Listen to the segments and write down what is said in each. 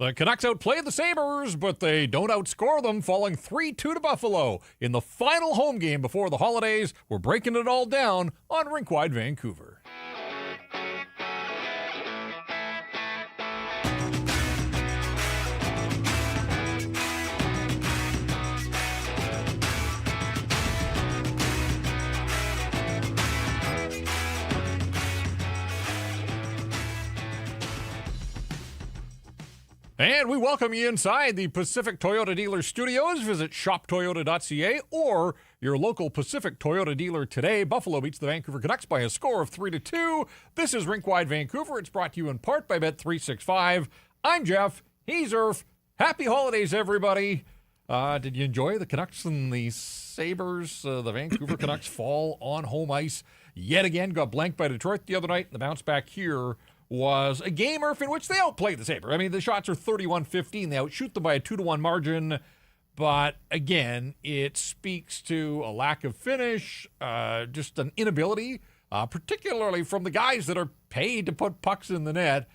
The Canucks outplayed the Sabres, but they don't outscore them, falling 3-2 to Buffalo in the final home game before the holidays. We're breaking it all down on Rink Wide Vancouver. And we welcome you inside the Pacific Toyota Dealer Studios. Visit shoptoyota.ca or your local Pacific Toyota dealer today. Buffalo beats the Vancouver Canucks by a score of 3-2. This is Rink Wide Vancouver. It's brought to you in part by Bet365. I'm Jeff. He's Irf. Happy holidays, everybody. Did you enjoy the Canucks and the Sabres? The Vancouver Canucks fall on home ice yet again. Got blanked by Detroit the other night. The bounce back here was a game, Irf, in which they outplayed the Sabres. I mean, the shots are 31-15. They outshoot them by a 2-1 margin. But, again, it speaks to a lack of finish, just an inability, particularly from the guys that are paid to put pucks in the net,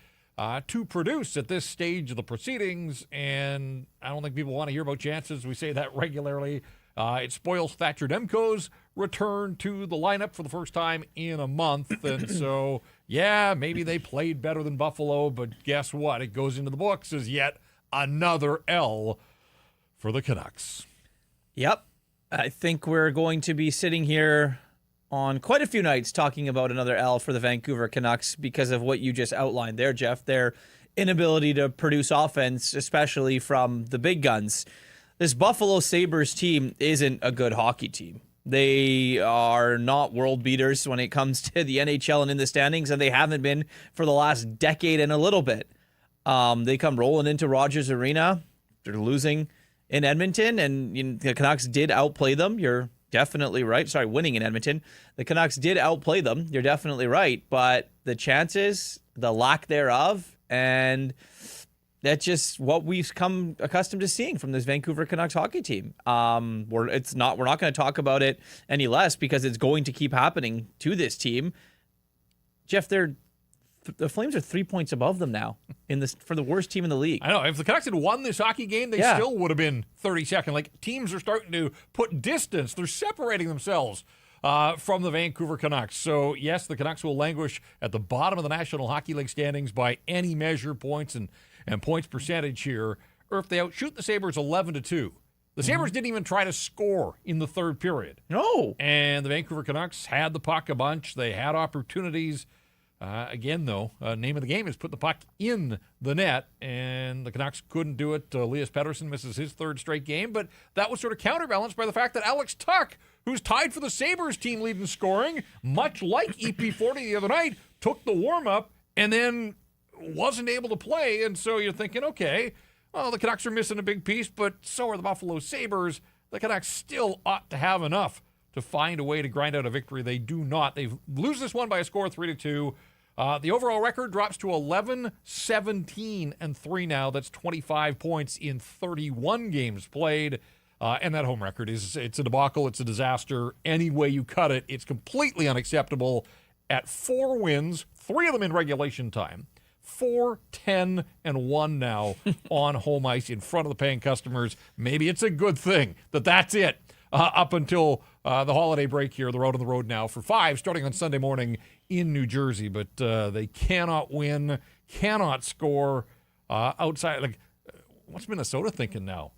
to produce at this stage of the proceedings. And I don't think people want to hear about chances. We say that regularly. It spoils Thatcher Demko's return to the lineup for the first time in a month. And so, yeah, maybe they played better than Buffalo, but guess what? It goes into the books as yet another L for the Canucks. Yep. I think we're going to be sitting here on quite a few nights talking about another L for the Vancouver Canucks because of what you just outlined there, Jeff. Their inability to produce offense, especially from the big guns. This Buffalo Sabres team isn't a good hockey team. They are not world beaters when it comes to the NHL and in the standings, and they haven't been for the last decade and a little bit. They come rolling into Rogers Arena. They're losing in Edmonton, and the Canucks did outplay them. You're definitely right. Sorry, winning in Edmonton. The Canucks did outplay them. You're definitely right. But the chances, the lack thereof, and that's just what we've come accustomed to seeing from this Vancouver Canucks hockey team. We're not going to talk about it any less because it's going to keep happening to this team. Jeff, the Flames are 3 points above them now for the worst team in the league. I know. If the Canucks had won this hockey game, they still would have been 32nd. Like, teams are starting to put distance. They're separating themselves from the Vancouver Canucks. So, yes, the Canucks will languish at the bottom of the National Hockey League standings by any measure, points and points percentage here, or if they outshoot the Sabres 11-2. The Sabres didn't even try to score in the third period. No. And the Vancouver Canucks had the puck a bunch. They had opportunities. Again, though, name of the game is put the puck in the net, and the Canucks couldn't do it. Elias Pettersson misses his third straight game, but that was sort of counterbalanced by the fact that Alex Tuch, who's tied for the Sabres team lead in scoring, much like EP40 the other night, took the warm-up and then wasn't able to play. And so you're thinking, okay, well, the Canucks are missing a big piece, but so are the Buffalo Sabres. The Canucks still ought to have enough to find a way to grind out a victory. They do not. They lose this one by a score of 3-2. The overall record drops to 11-17-3 now. That's 25 points in 31 games played. And that home record it's a debacle. It's a disaster. Any way you cut it, it's completely unacceptable. At 4 wins, 3 of them in regulation time, 4-10-1 now on home ice in front of the paying customers. Maybe it's a good thing that's it up until the holiday break here. They're out on the road now for 5, starting on Sunday morning in New Jersey. But they cannot win, cannot score outside. Like, what's Minnesota thinking now?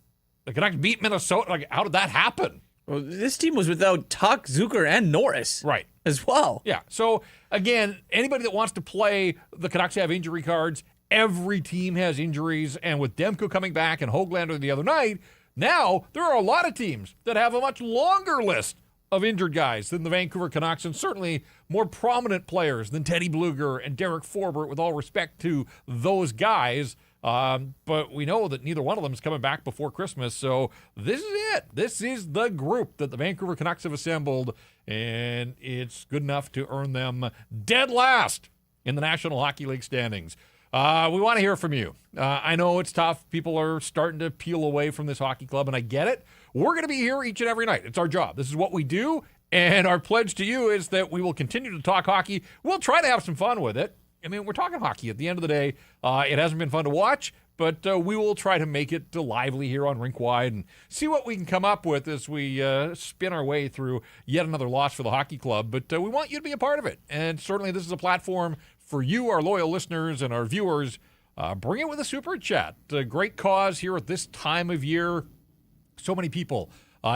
The Canucks beat Minnesota. Like, how did that happen? Well, this team was without Tuch, Zucker, and Norris. Right. As well. Yeah. So, again, anybody that wants to play, the Canucks have injury cards. Every team has injuries. And with Demko coming back and Höglander the other night, now there are a lot of teams that have a much longer list of injured guys than the Vancouver Canucks, and certainly more prominent players than Teddy Bluger and Derek Forbort, with all respect to those guys. But we know that neither one of them is coming back before Christmas. So this is it. This is the group that the Vancouver Canucks have assembled, and it's good enough to earn them dead last in the National Hockey League standings. We want to hear from you. I know it's tough. People are starting to peel away from this hockey club, and I get it. We're going to be here each and every night. It's our job. This is what we do, and our pledge to you is that we will continue to talk hockey. We'll try to have some fun with it. I mean, we're talking hockey. At the end of the day, it hasn't been fun to watch, but we will try to make it lively here on Rink Wide and see what we can come up with as we spin our way through yet another loss for the hockey club. But we want you to be a part of it. And certainly this is a platform for you, our loyal listeners and our viewers. Bring it with a super chat. A great cause here at this time of year. So many people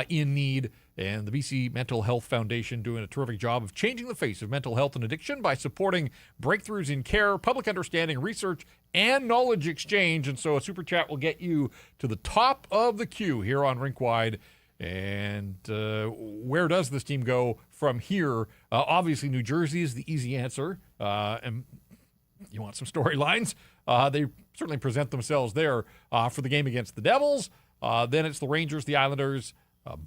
in need. And the BC Mental Health Foundation doing a terrific job of changing the face of mental health and addiction by supporting breakthroughs in care, public understanding, research, and knowledge exchange. And so a super chat will get you to the top of the queue here on Rinkwide. And where does this team go from here? Obviously, New Jersey is the easy answer. And you want some storylines? They certainly present themselves there for the game against the Devils. Then it's the Rangers, the Islanders,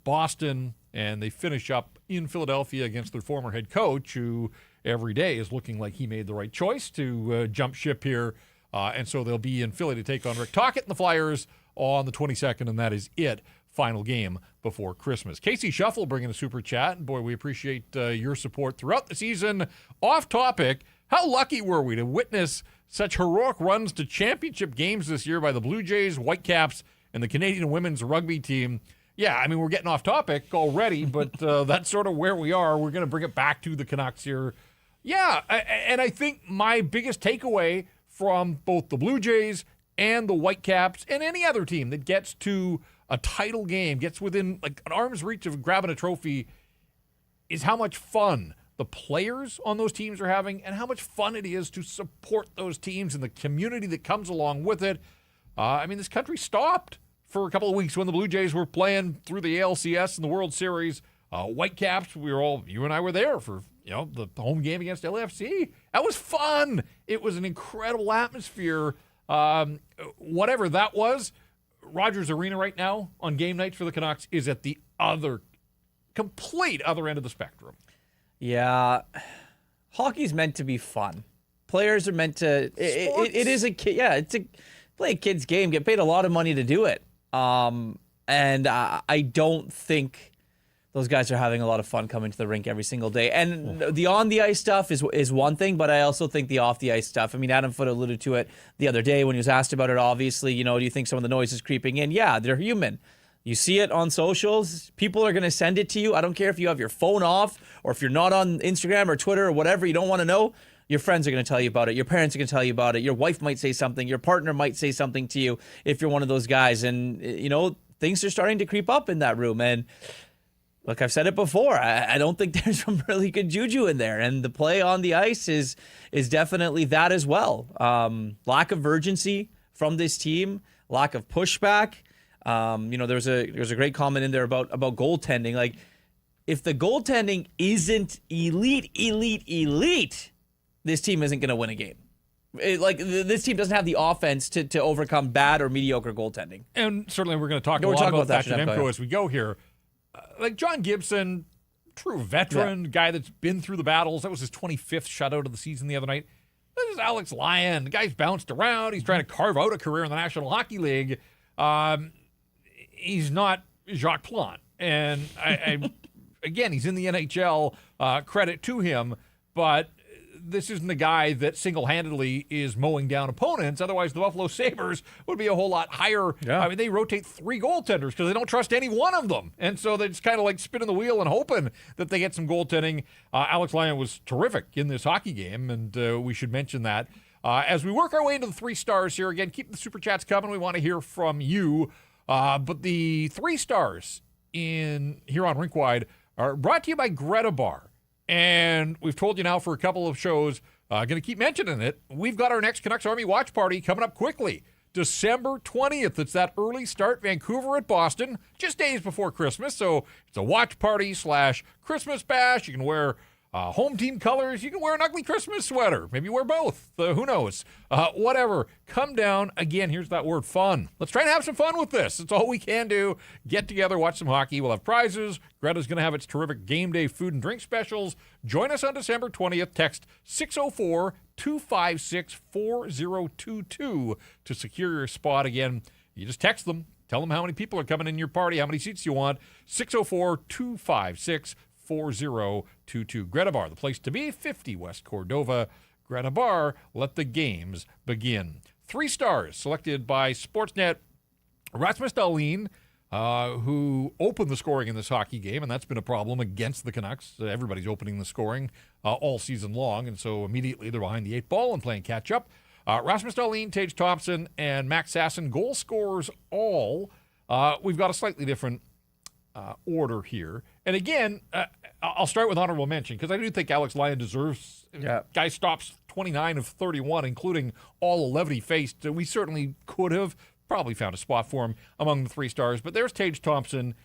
Boston, and they finish up in Philadelphia against their former head coach, who every day is looking like he made the right choice to jump ship here. And so they'll be in Philly to take on Rick Tocchet and the Flyers on the 22nd, and that is it. Final game before Christmas. Casey Shuffle bringing a super chat, and boy, we appreciate your support throughout the season. Off topic, how lucky were we to witness such heroic runs to championship games this year by the Blue Jays, Whitecaps, and the Canadian women's rugby team? Yeah, I mean, we're getting off topic already, but that's sort of where we are. We're going to bring it back to the Canucks here. Yeah, and I think my biggest takeaway from both the Blue Jays and the Whitecaps and any other team that gets to a title game, gets within like an arm's reach of grabbing a trophy, is how much fun the players on those teams are having and how much fun it is to support those teams and the community that comes along with it. I mean, this country stopped for a couple of weeks when the Blue Jays were playing through the ALCS and the World Series. Whitecaps, you and I were there for, the home game against LAFC. That was fun. It was an incredible atmosphere. Whatever that was, Rogers Arena right now on game nights for the Canucks is at the complete other end of the spectrum. Yeah. Hockey's meant to be fun. Players are meant to, it is play a kid's game, get paid a lot of money to do it. And I don't think those guys are having a lot of fun coming to the rink every single day. And the on-the-ice stuff is one thing, but I also think the off-the-ice stuff. I mean, Adam Foote alluded to it the other day when he was asked about it, obviously. Do you think some of the noise is creeping in? Yeah, they're human. You see it on socials. People are going to send it to you. I don't care if you have your phone off or if you're not on Instagram or Twitter or whatever, you don't want to know. Your friends are going to tell you about it. Your parents are going to tell you about it. Your wife might say something. Your partner might say something to you if you're one of those guys. And, things are starting to creep up in that room. And look, I've said it before. I don't think there's some really good juju in there. And the play on the ice is definitely that as well. Lack of urgency from this team. Lack of pushback. There's a great comment in there about goaltending. Like, if the goaltending isn't elite, this team isn't going to win a game. This team doesn't have the offense to overcome bad or mediocre goaltending. And certainly we're going to talk a lot about Thatcher Demko as we go here. Like John Gibson, true veteran, guy that's been through the battles. That was his 25th shutout of the season the other night. This is Alex Lyon. The guy's bounced around. He's trying to carve out a career in the National Hockey League. He's not Jacques Plante. And again, he's in the NHL. Credit to him. But this isn't a guy that single-handedly is mowing down opponents. Otherwise, the Buffalo Sabres would be a whole lot higher. Yeah. I mean, they rotate 3 goaltenders because they don't trust any one of them. And so they're just kind of like spinning the wheel and hoping that they get some goaltending. Alex Lyon was terrific in this hockey game, and we should mention that. As we work our way into the 3 stars here, again, keep the Super Chats coming. We want to hear from you. But the 3 stars here on Rinkwide are brought to you by Greta Bar. And we've told you now for a couple of shows, going to keep mentioning it. We've got our next Canucks Army watch party coming up quickly. December 20th. It's that early start, Vancouver at Boston, just days before Christmas. So it's a watch party / Christmas bash. You can wear home team colors. You can wear an ugly Christmas sweater. Maybe wear both. Who knows? Whatever. Come down. Again, here's that word, fun. Let's try and have some fun with this. It's all we can do. Get together, watch some hockey. We'll have prizes. Greta's going to have its terrific game day food and drink specials. Join us on December 20th. Text 604-256-4022 to secure your spot. Again, you just text them. Tell them how many people are coming in your party, how many seats you want. 604-256-4022. Greta Bar, the place to be, 50 West Cordova. Granabar, let the games begin. 3 stars selected by Sportsnet. Rasmus Dahlin, who opened the scoring in this hockey game, and that's been a problem against the Canucks. Everybody's opening the scoring all season long, and so immediately they're behind the 8 ball and playing catch-up. Rasmus Dahlin, Tage Thompson, and Max Sasson, goal scorers all. We've got a slightly different order here. And again, I'll start with honorable mention because I do think Alex Lyon deserves. Guy stops 29 of 31, including all 11 he faced. We certainly could have probably found a spot for him among the 3 stars. But there's Tage Thompson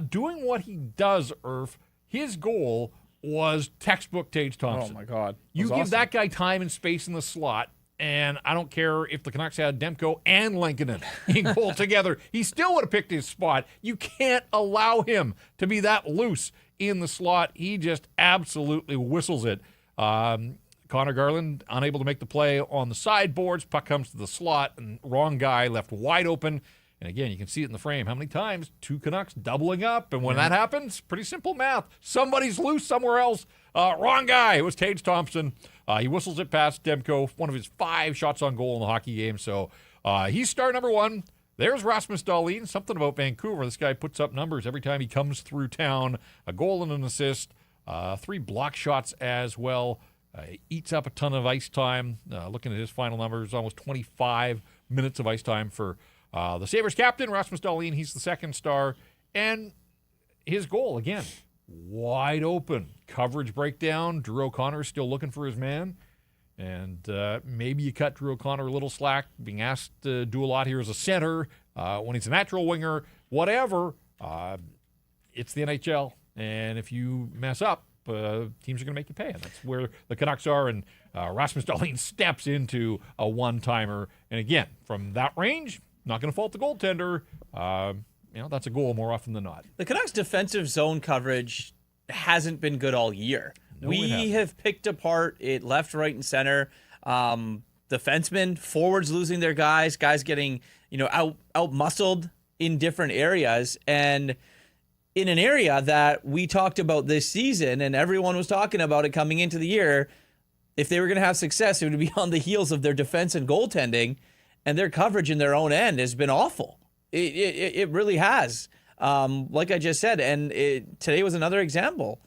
doing what he does, Irf. His goal was textbook Tage Thompson. Oh, my God. You give awesome. that guy time and space in the slot, and I don't care if the Canucks had Demko and Lankinen in goal together. He still would have picked his spot. You can't allow him to be that loose in the slot. He just absolutely whistles it. Connor Garland unable to make the play on the sideboards. Puck comes to the slot, and wrong guy left wide open. And again, you can see it in the frame. How many times? 2 Canucks doubling up. And when that happens, pretty simple math. Somebody's loose somewhere else. Wrong guy. It was Tage Thompson. He whistles it past Demko, one of his 5 shots on goal in the hockey game. So he's star number 1. There's Rasmus Dahlin. Something about Vancouver. This guy puts up numbers every time he comes through town. A goal and an assist. 3 block shots as well. He eats up a ton of ice time. Looking at his final numbers, almost 25 minutes of ice time for the Sabres captain, Rasmus Dahlin. He's the 2nd star. And his goal, again, wide open. Coverage breakdown. Drew O'Connor still looking for his man. And maybe you cut Drew O'Connor a little slack, being asked to do a lot here as a center, when he's a natural winger, whatever. It's the NHL. And if you mess up, teams are going to make you pay. And that's where the Canucks are. And Rasmus Dahlin steps into a one-timer. And again, from that range, not going to fault the goaltender. That's a goal more often than not. The Canucks' defensive zone coverage hasn't been good all year. No, we have picked apart it left, right, and center. Defensemen, forwards losing their guys getting out muscled in different areas, and in an area that we talked about this season, and everyone was talking about it coming into the year. If they were going to have success, it would be on the heels of their defense and goaltending, and their coverage in their own end has been awful. It really has. Like I just said, and today was another example.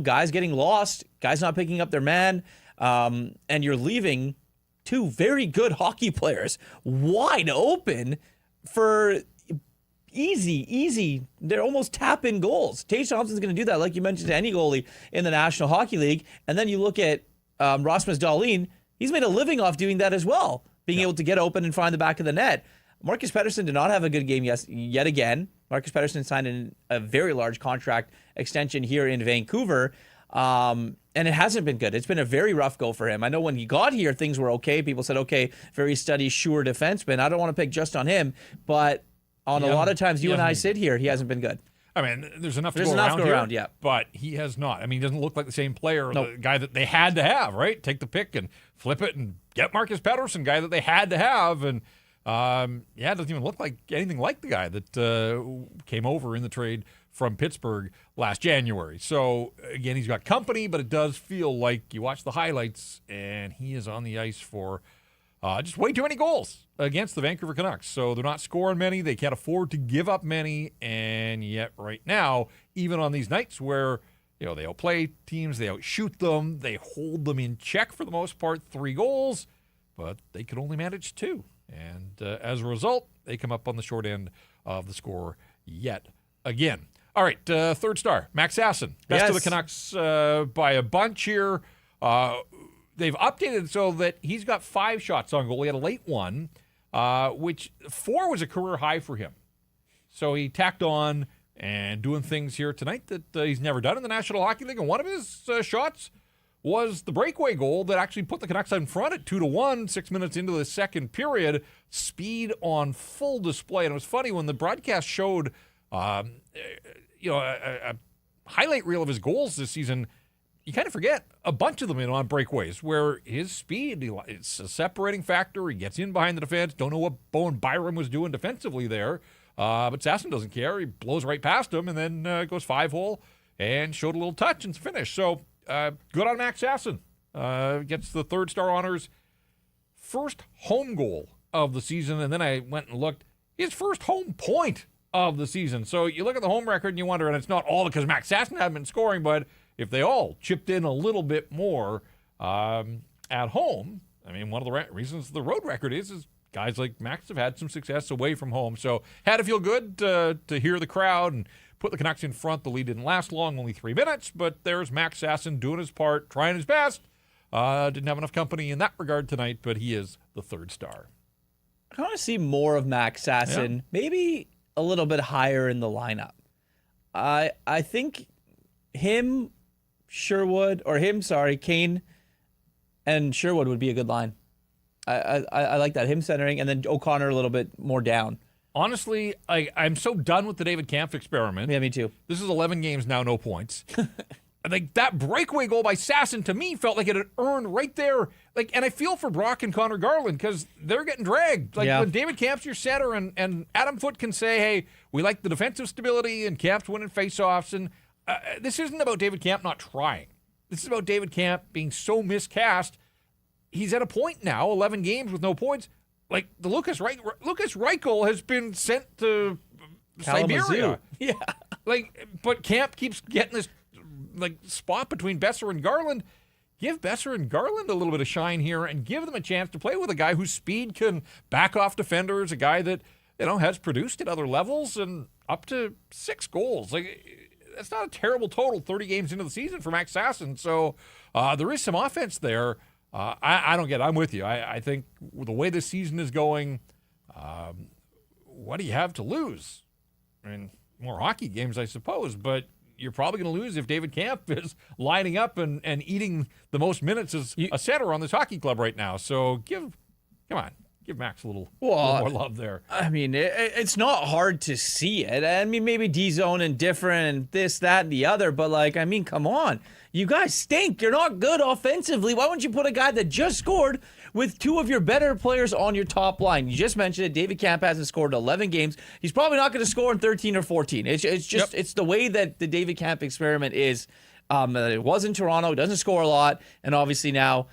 Guys getting lost, guys not picking up their man, and you're leaving 2 very good hockey players wide open for easy. They're almost tap-in goals. Tage Thompson's going to do that, like you mentioned, to any goalie in the National Hockey League. And then you look at Rasmus Dahlin. He's made a living off doing that as well, being able to get open and find the back of the net. Marcus Pettersson did not have a good game yet again. Marcus Pettersson signed a very large contract extension here in Vancouver, and it hasn't been good. It's been a very rough go for him. I know when he got here, things were okay. People said, okay, very steady, sure defenseman. I don't want to pick just on him, but on a lot of times you and I sit here, he hasn't been good. I mean, there's enough to go around here, yeah. But he has not. I mean, he doesn't look like the same player, the guy that they had to have, right? Take the pick and flip it and get Marcus Pettersson, guy that they had to have. And, it doesn't even look like anything like the guy that came over in the trade from Pittsburgh last January. So, again, he's got company, but it does feel like you watch the highlights and he is on the ice for just way too many goals against the Vancouver Canucks. So they're not scoring many. They can't afford to give up many. And yet right now, even on these nights where, they outplay teams, they outshoot them, they hold them in check for the most part, 3 goals, but they could only manage 2. And as a result, they come up on the short end of the score yet again. All right, 3rd star, Max Sasson. Best of the Canucks by a bunch here. They've updated it so that he's got 5 shots on goal. He had a late one, which 4 was a career high for him. So he tacked on and doing things here tonight that he's never done in the National Hockey League. And one of his shots was the breakaway goal that actually put the Canucks in front at 2-1, 6 minutes into the second period. Speed on full display. And it was funny when the broadcast showed, a highlight reel of his goals this season. You kind of forget a bunch of them on breakaways where his speed, it's a separating factor. He gets in behind the defense. Don't know what Bowen Byram was doing defensively there. But Sasson doesn't care. He blows right past him and then goes 5-hole and showed a little touch and finish. So good on Max Sasson. gets the third star honors. First home goal of the season, and then I went and looked. His first home point of the season. So you look at the home record and you wonder, and it's not all because Max Sasson hadn't been scoring, but if they all chipped in a little bit more at home, I mean, one of the reasons the road record is guys like Max have had some success away from home. So had to feel good to hear the crowd and put the Canucks in front. The lead didn't last long, only 3 minutes, but there's Max Sasson doing his part, trying his best. Didn't have enough company in that regard tonight, but he is the third star. I want to see more of Max Sasson, maybe a little bit higher in the lineup. I think Kane and Sherwood would be a good line. I like that. Him centering, and then O'Connor a little bit more down. Honestly, I'm so done with the David Kampf experiment. Yeah, me too. This is 11 games now, no points. Like that breakaway goal by Sasson to me felt like it had earned right there. Like, and I feel for Brock and Connor Garland because they're getting dragged. Like when David Kampf's your center and Adam Foote can say, "Hey, we like the defensive stability," and Kampf's winning faceoffs. And this isn't about David Kampf not trying. This is about David Kampf being so miscast. He's at a point now, 11 games with no points. Like the Lucas Reichel has been sent to Siberia. Yeah. Like, but Kampf keeps getting this spot between Besser and Garland. Give Besser and Garland a little bit of shine here and give them a chance to play with a guy whose speed can back off defenders, a guy that, has produced at other levels and up to 6 goals. Like, that's not a terrible total 30 games into the season for Max Sasson. So there is some offense there. I don't get it. I'm with you. I think the way this season is going, what do you have to lose? I mean, more hockey games, I suppose, but you're probably going to lose if David Kampf is lining up and eating the most minutes as a center on this hockey club right now. So give Max a little more love there. I mean, it's not hard to see it. I mean, maybe D-zone and different and this, that, and the other, but come on. You guys stink. You're not good offensively. Why wouldn't you put a guy that just scored with 2 of your better players on your top line? You just mentioned it. David Kampf hasn't scored in 11 games. He's probably not going to score in 13 or 14. It's just it's the way that the David Kampf experiment is. It was in Toronto. He doesn't score a lot. And obviously now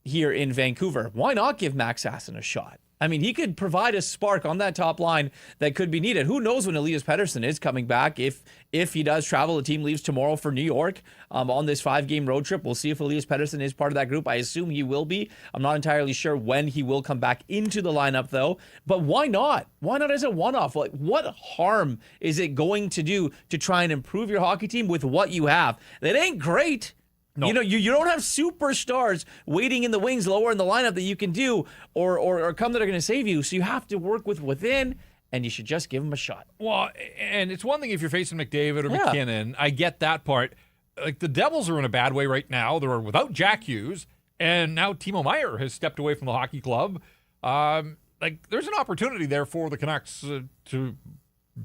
here in Vancouver. Why not give Max Sasson a shot? I mean, he could provide a spark on that top line that could be needed. Who knows when Elias Pettersson is coming back? If he does travel, the team leaves tomorrow for New York on this 5-game road trip. We'll see if Elias Pettersson is part of that group. I assume he will be. I'm not entirely sure when he will come back into the lineup, though. But why not? Why not as a one-off? Like, what harm is it going to do to try and improve your hockey team with what you have? That ain't great. No. You don't have superstars waiting in the wings lower in the lineup that you can do or come that are going to save you. So you have to work with within, and you should just give them a shot. Well, and it's one thing if you're facing McDavid or McKinnon. I get that part. Like, the Devils are in a bad way right now. They're without Jack Hughes, and now Timo Meier has stepped away from the hockey club. There's an opportunity there for the Canucks to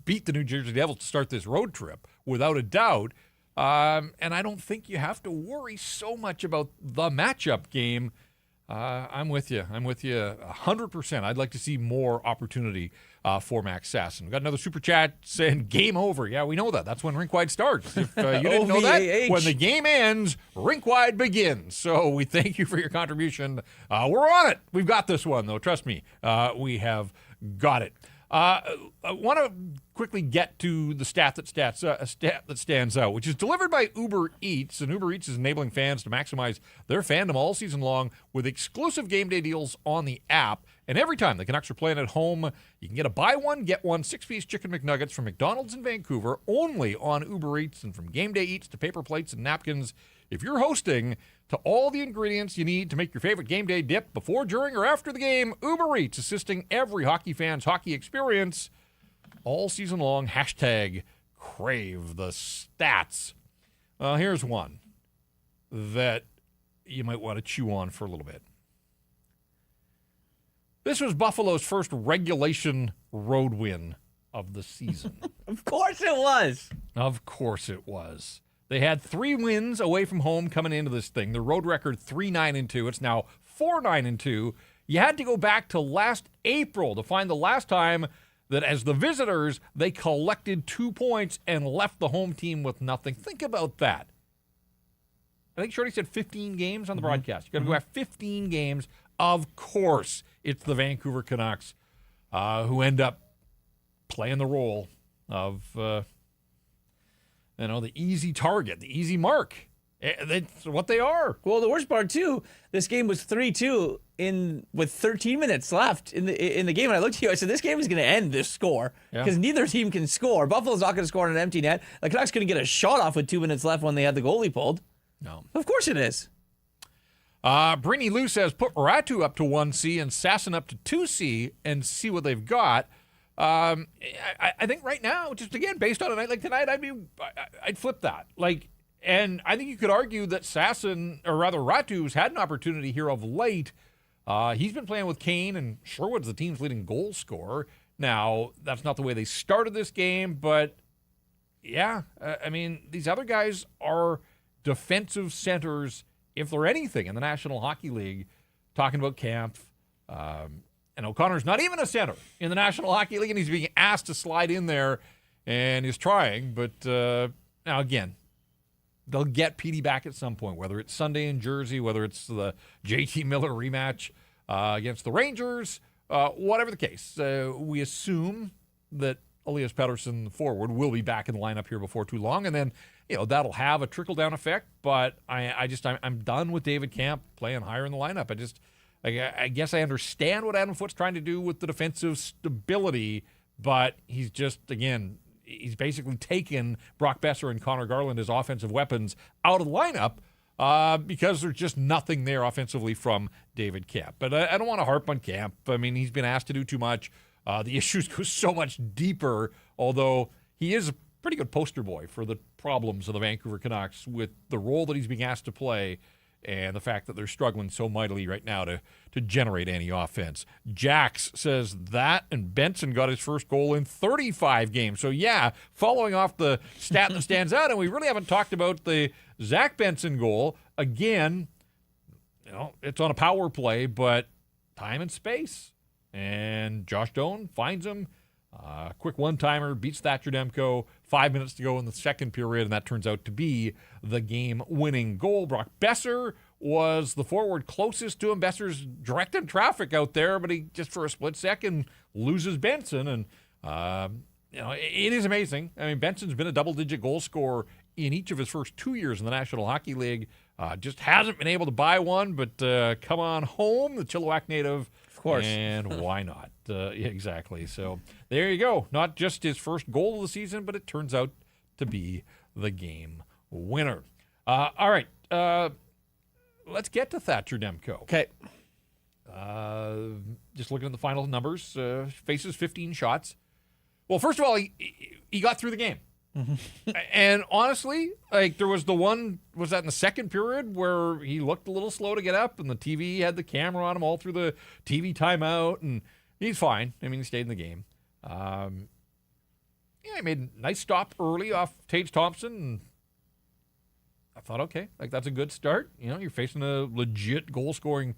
beat the New Jersey Devils to start this road trip, without a doubt. And I don't think you have to worry so much about the matchup game. I'm with you 100%. I'd like to see more opportunity for Max Sasson. We got another super chat saying game over. Yeah, we know that. That's when Rinkwide starts. If you didn't know that, when the game ends, Rinkwide begins. So we thank you for your contribution. We're on it. We've got this one, though. Trust me, we have got it. I want to quickly get to the stat that stands out, which is delivered by Uber Eats. And Uber Eats is enabling fans to maximize their fandom all season long with exclusive game day deals on the app. And every time the Canucks are playing at home, you can get a buy one, get one 6-piece chicken McNuggets from McDonald's in Vancouver only on Uber Eats. And from game day eats to paper plates and napkins, if you're hosting, to all the ingredients you need to make your favorite game day dip before, during, or after the game, Uber Eats, assisting every hockey fan's hockey experience all season long. Hashtag crave the stats. Here's one that you might want to chew on for a little bit. This was Buffalo's first regulation road win of the season. Of course it was. Of course it was. They had 3 wins away from home coming into this thing. The road record 3-9-2. It's now 4-9-2. You had to go back to last April to find the last time that as the visitors, they collected 2 points and left the home team with nothing. Think about that. I think Shorty said 15 games on the broadcast. You got to go have 15 games. Of course, it's the Vancouver Canucks who end up playing the role of, the easy target, the easy mark. That's what they are. Well, the worst part too, this game was 3-2 with 13 minutes left in the game, and I looked at you. I said, "This game is going to end this score because neither team can score. Buffalo's not going to score on an empty net. The Canucks going to get a shot off with 2 minutes left when they had the goalie pulled. No, of course it is." Brittany Lou says, "Put Ratu up to 1C and Sasson up to 2C and see what they've got." I think right now, just again based on a night like tonight, I'd flip that. And I think you could argue that Sasson, or rather Ratu's had an opportunity here of late. He's been playing with Kane, and Sherwood's the team's leading goal scorer. Now, that's not the way they started this game, but yeah, these other guys are defensive centers, if they're anything, in the National Hockey League. Talking about Kampf, and O'Connor's not even a center in the National Hockey League, and he's being asked to slide in there, and he's trying. But now, again, they'll get Petey back at some point, whether it's Sunday in Jersey, whether it's the JT Miller rematch against the Rangers, whatever the case. We assume that Elias Pettersson, the forward, will be back in the lineup here before too long, and then that'll have a trickle-down effect. But I'm done with David Kampf playing higher in the lineup. I guess I understand what Adam Foote's trying to do with the defensive stability, but he's just, again, he's basically taken Brock Besser and Connor Garland as offensive weapons out of the lineup because there's just nothing there offensively from David Kampf. But I don't want to harp on Kampf. He's been asked to do too much. The issues go so much deeper, although he is a pretty good poster boy for the problems of the Vancouver Canucks with the role that he's being asked to play and the fact that they're struggling so mightily right now to generate any offense. Jax says that, and Benson got his first goal in 35 games. So, yeah, following off the stat that stands out, and we really haven't talked about the Zach Benson goal. Again, it's on a power play, but time and space. And Josh Doan finds him. Quick one-timer, beats Thatcher Demko. 5 minutes to go in the second period, and that turns out to be the game-winning goal. Brock Besser was the forward closest to him. Besser's directing traffic out there, but he just for a split second loses Benson. And, it is amazing. Benson's been a double-digit goal scorer in each of his first 2 years in the National Hockey League. Just hasn't been able to buy one, but come on home, the Chilliwack native. Of course. And why not? Exactly. So there you go. Not just his first goal of the season, but it turns out to be the game winner. All right. Let's get to Thatcher Demko. Okay. Just looking at the final numbers, faces 15 shots. Well, first of all, he got through the game. Mm-hmm. And honestly, there was the one, was that in the second period where he looked a little slow to get up and the TV had the camera on him all through the TV timeout, and he's fine. He stayed in the game. He made a nice stop early off Tage Thompson, and I thought, okay, that's a good start. You're facing a legit goal-scoring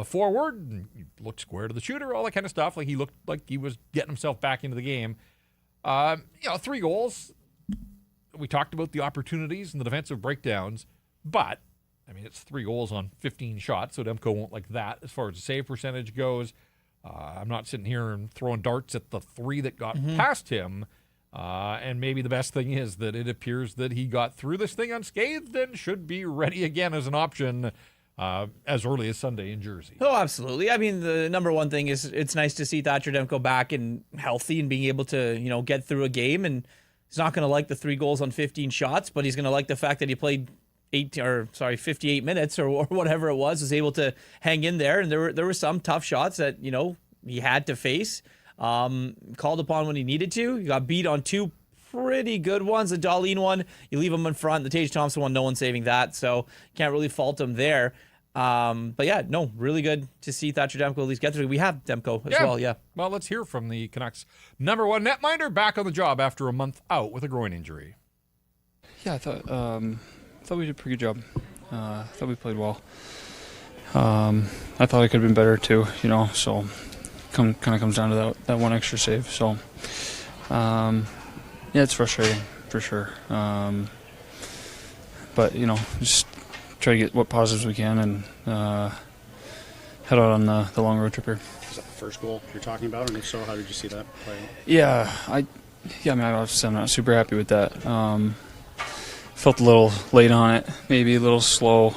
forward, and you look square to the shooter, all that kind of stuff. He looked like he was getting himself back into the game. 3 goals. We talked about the opportunities and the defensive breakdowns, but, it's 3 goals on 15 shots, so Demko won't like that as far as the save percentage goes. I'm not sitting here and throwing darts at the 3 that got past him, and maybe the best thing is that it appears that he got through this thing unscathed and should be ready again as an option as early as Sunday in Jersey. Oh, absolutely. The number one thing is it's nice to see Thatcher Demko back and healthy and being able to, get through a game. And he's not going to like the 3 goals on 15 shots, but he's going to like the fact that he played 58 minutes or whatever it was able to hang in there. And there were some tough shots that, he had to face, called upon when he needed to. He got beat on 2 pretty good ones. The Dahlin one, you leave him in front. The Tage Thompson one, no one's saving that. So can't really fault him there. But yeah, no, really good to see Thatcher Demko at least get through. We have Demko as well, yeah. Well, let's hear from the Canucks' number 1 netminder back on the job after a month out with a groin injury. Yeah, I thought we did a pretty good job. I thought we played well. I thought I could have been better too, so kind of comes down to that one extra save. So, yeah, it's frustrating for sure. But, just try to get what positives we can and head out on the long road trip here. Is that the first goal you're talking about? And if so, how did you see that play? Yeah, I mean, obviously I'm not super happy with that. Felt a little late on it, maybe a little slow.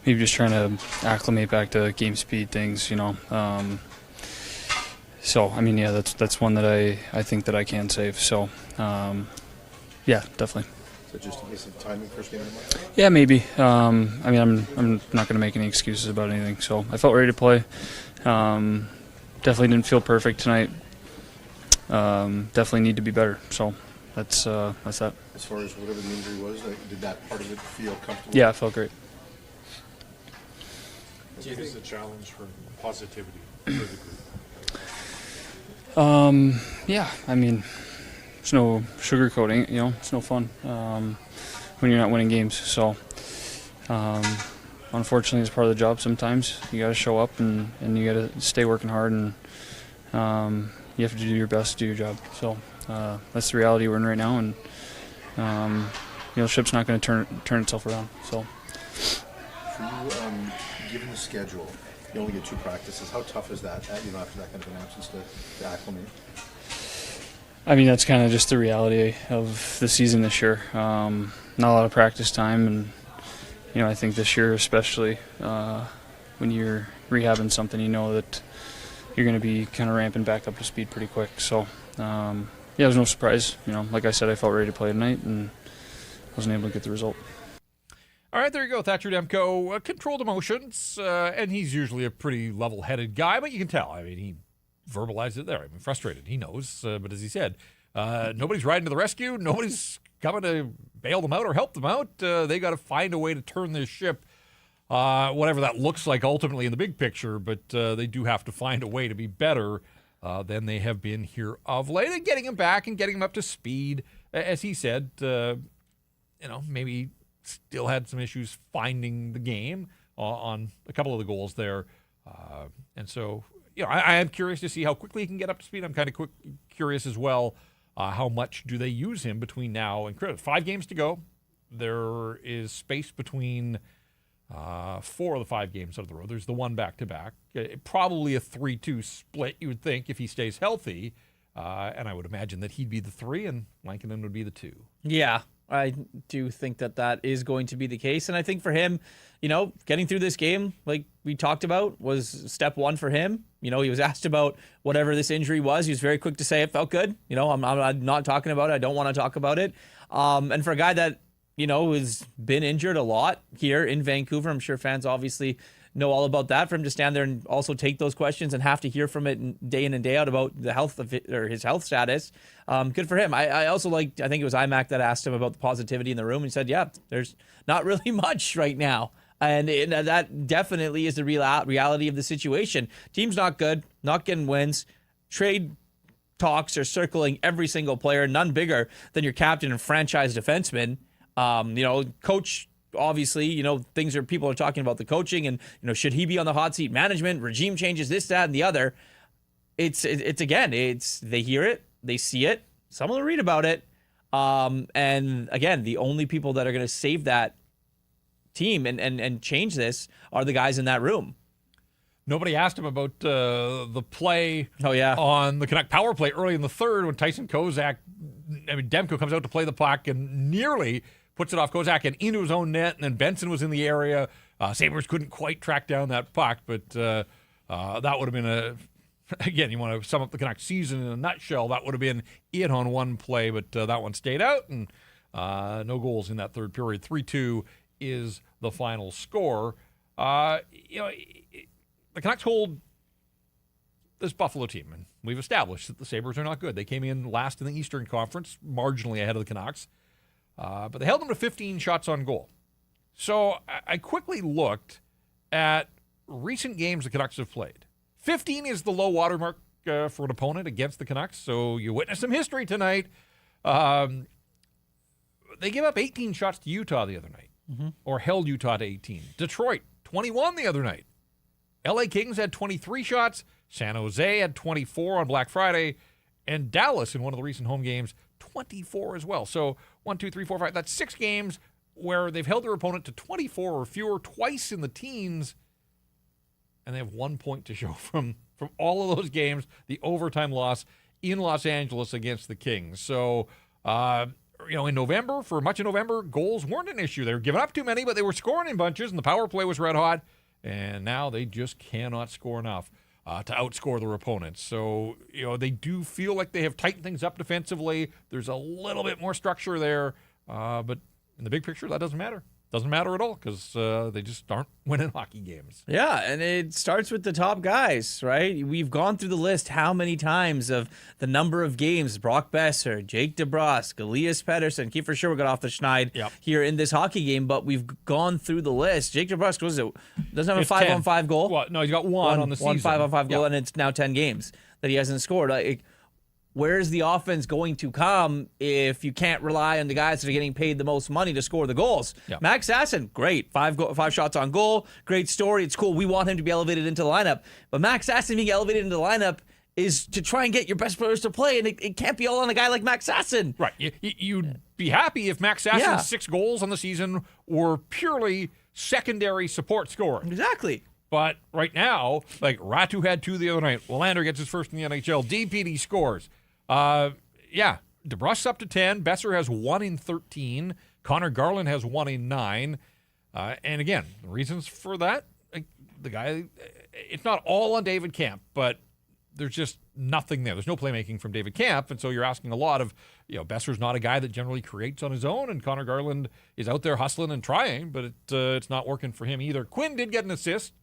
Maybe just trying to acclimate back to game speed things, you know. So I mean, yeah, that's one that I think that I can save. So yeah, definitely. So just in case of timing, first game of the month? Yeah, maybe. I mean, I'm not going to make any excuses about anything. So I felt ready to play. Definitely didn't feel perfect tonight. Definitely need to be better. So that's that. As far as whatever the injury was, did that part of it feel comfortable? Yeah, it felt great. Do you think it's a challenge for positivity for the group? Yeah, I mean, there's no sugarcoating it, you know, it's no fun when you're not winning games. So, unfortunately, it's part of the job sometimes. You got to show up and you got to stay working hard, and you have to do your best to do your job. So, that's the reality we're in right now, and, you know, ship's not going to turn itself around. So, For you, given the schedule, you only get 2 practices. How tough is that, you know, after that kind of an absence to acclimate? I mean, that's kind of just the reality of the season this year. Not a lot of practice time, and you know, I think this year especially, when you're rehabbing something, you know that you're going to be kind of ramping back up to speed pretty quick. So, yeah, it was no surprise. You know, like I said, I felt ready to play tonight, and wasn't able to get the result. All right, there you go. Thatcher Demko, controlled emotions, and he's usually a pretty level-headed guy, but you can tell. I mean, he verbalized it there. I mean, frustrated. He knows, but as he said, nobody's riding to the rescue. Nobody's coming to bail them out or help them out. They got to find a way to turn this ship, whatever that looks like ultimately in the big picture, but they do have to find a way to be better than they have been here of late, and getting him back and getting him up to speed. As he said, you know, maybe still had some issues finding the game on a couple of the goals there. And so, you know, I am curious to see how quickly he can get up to speed. I'm kind of curious as well, how much do they use him between now and Christmas. 5 games to go. There is space between 4 of the 5 games out of the road. There's the one back-to-back. Probably a 3-2 split, you would think, if he stays healthy. And I would imagine that he'd be the 3 and Lankinen would be the 2. Yeah, I do think that is going to be the case. And I think for him, you know, getting through this game, like we talked about, was step 1 for him. You know, he was asked about whatever this injury was. He was very quick to say it felt good. You know, I'm not talking about it. I don't want to talk about it. And for a guy that, you know, has been injured a lot here in Vancouver, I'm sure fans obviously know all about that. For him to stand there and also take those questions and have to hear from it day in and day out about the health of it, or his health status, good for him. I also liked, I think it was IMAC that asked him about the positivity in the room, and he said, yeah, there's not really much right now. And that definitely is the reality of the situation. Team's not good, not getting wins. Trade talks are circling every single player, none bigger than your captain and franchise defenseman. You know, coach, obviously, you know, people are talking about the coaching and, you know, should he be on the hot seat? Management, regime changes, this, that, and the other. It's they hear it, they see it, some will read about it. And again, the only people that are going to save that team and change this are the guys in that room. Nobody asked him about the play on the Canuck power play early in the third when Demko comes out to play the puck and nearly puts it off Kozak and into his own net, and then Benson was in the area. Sabres couldn't quite track down that puck, but that would have been again, you want to sum up the Canucks season in a nutshell, that would have been it on one play, but that one stayed out, and no goals in that third period. 3-2 is the final score. You know, the Canucks hold this Buffalo team, and we've established that the Sabres are not good. They came in last in the Eastern Conference, marginally ahead of the Canucks, but they held them to 15 shots on goal. So I quickly looked at recent games the Canucks have played. 15 is the low water mark for an opponent against the Canucks, so you witnessed some history tonight. They gave up 18 shots to Utah the other night, or held Utah to 18. Detroit, 21 the other night. LA Kings had 23 shots. San Jose had 24 on Black Friday. And Dallas, in one of the recent home games, 24 as well. So 1, 2, 3, 4, 5. That's 6 games where they've held their opponent to 24 or fewer twice in the teens, and they have 1 point to show from all of those games, the overtime loss in Los Angeles against the Kings. So, in November, for much of November, goals weren't an issue. They were giving up too many, but they were scoring in bunches, and the power play was red hot, and now they just cannot score enough to outscore their opponents. So, they do feel like they have tightened things up defensively. There's a little bit more structure there, but in the big picture, that doesn't matter. Doesn't matter at all because they just aren't winning hockey games. Yeah, and it starts with the top guys, right? We've gone through the list how many times of the number of games Brock Besser, Jake DeBrusk, Elias Pettersson, Kiefer Sherwood got off the schneid here in this hockey game, but we've gone through the list. Jake DeBrusk, doesn't have a 5-on-5 goal? Well, no, he's got one on the season. One 5-on-5 goal, and it's now 10 games that he hasn't scored. Where's the offense going to come if you can't rely on the guys that are getting paid the most money to score the goals? Yeah. Max Sasson, great. Five shots on goal. Great story. It's cool. We want him to be elevated into the lineup. But Max Sasson being elevated into the lineup is to try and get your best players to play, and it can't be all on a guy like Max Sasson. Right. You'd be happy if Max Sasson's 6 goals on the season were purely secondary support scoring. Exactly. But right now, like Ratu had 2 the other night. Willander gets his first in the NHL. DPD scores. DeBrusk's up to 10. Besser has 1 in 13. Connor Garland has 1 in 9. And again, the reasons for that, the guy, it's not all on David Kampf, but there's just nothing there. There's no playmaking from David Kampf, and so you're asking a lot of, Besser's not a guy that generally creates on his own, and Connor Garland is out there hustling and trying, but it's not working for him either. Quinn did get an assist.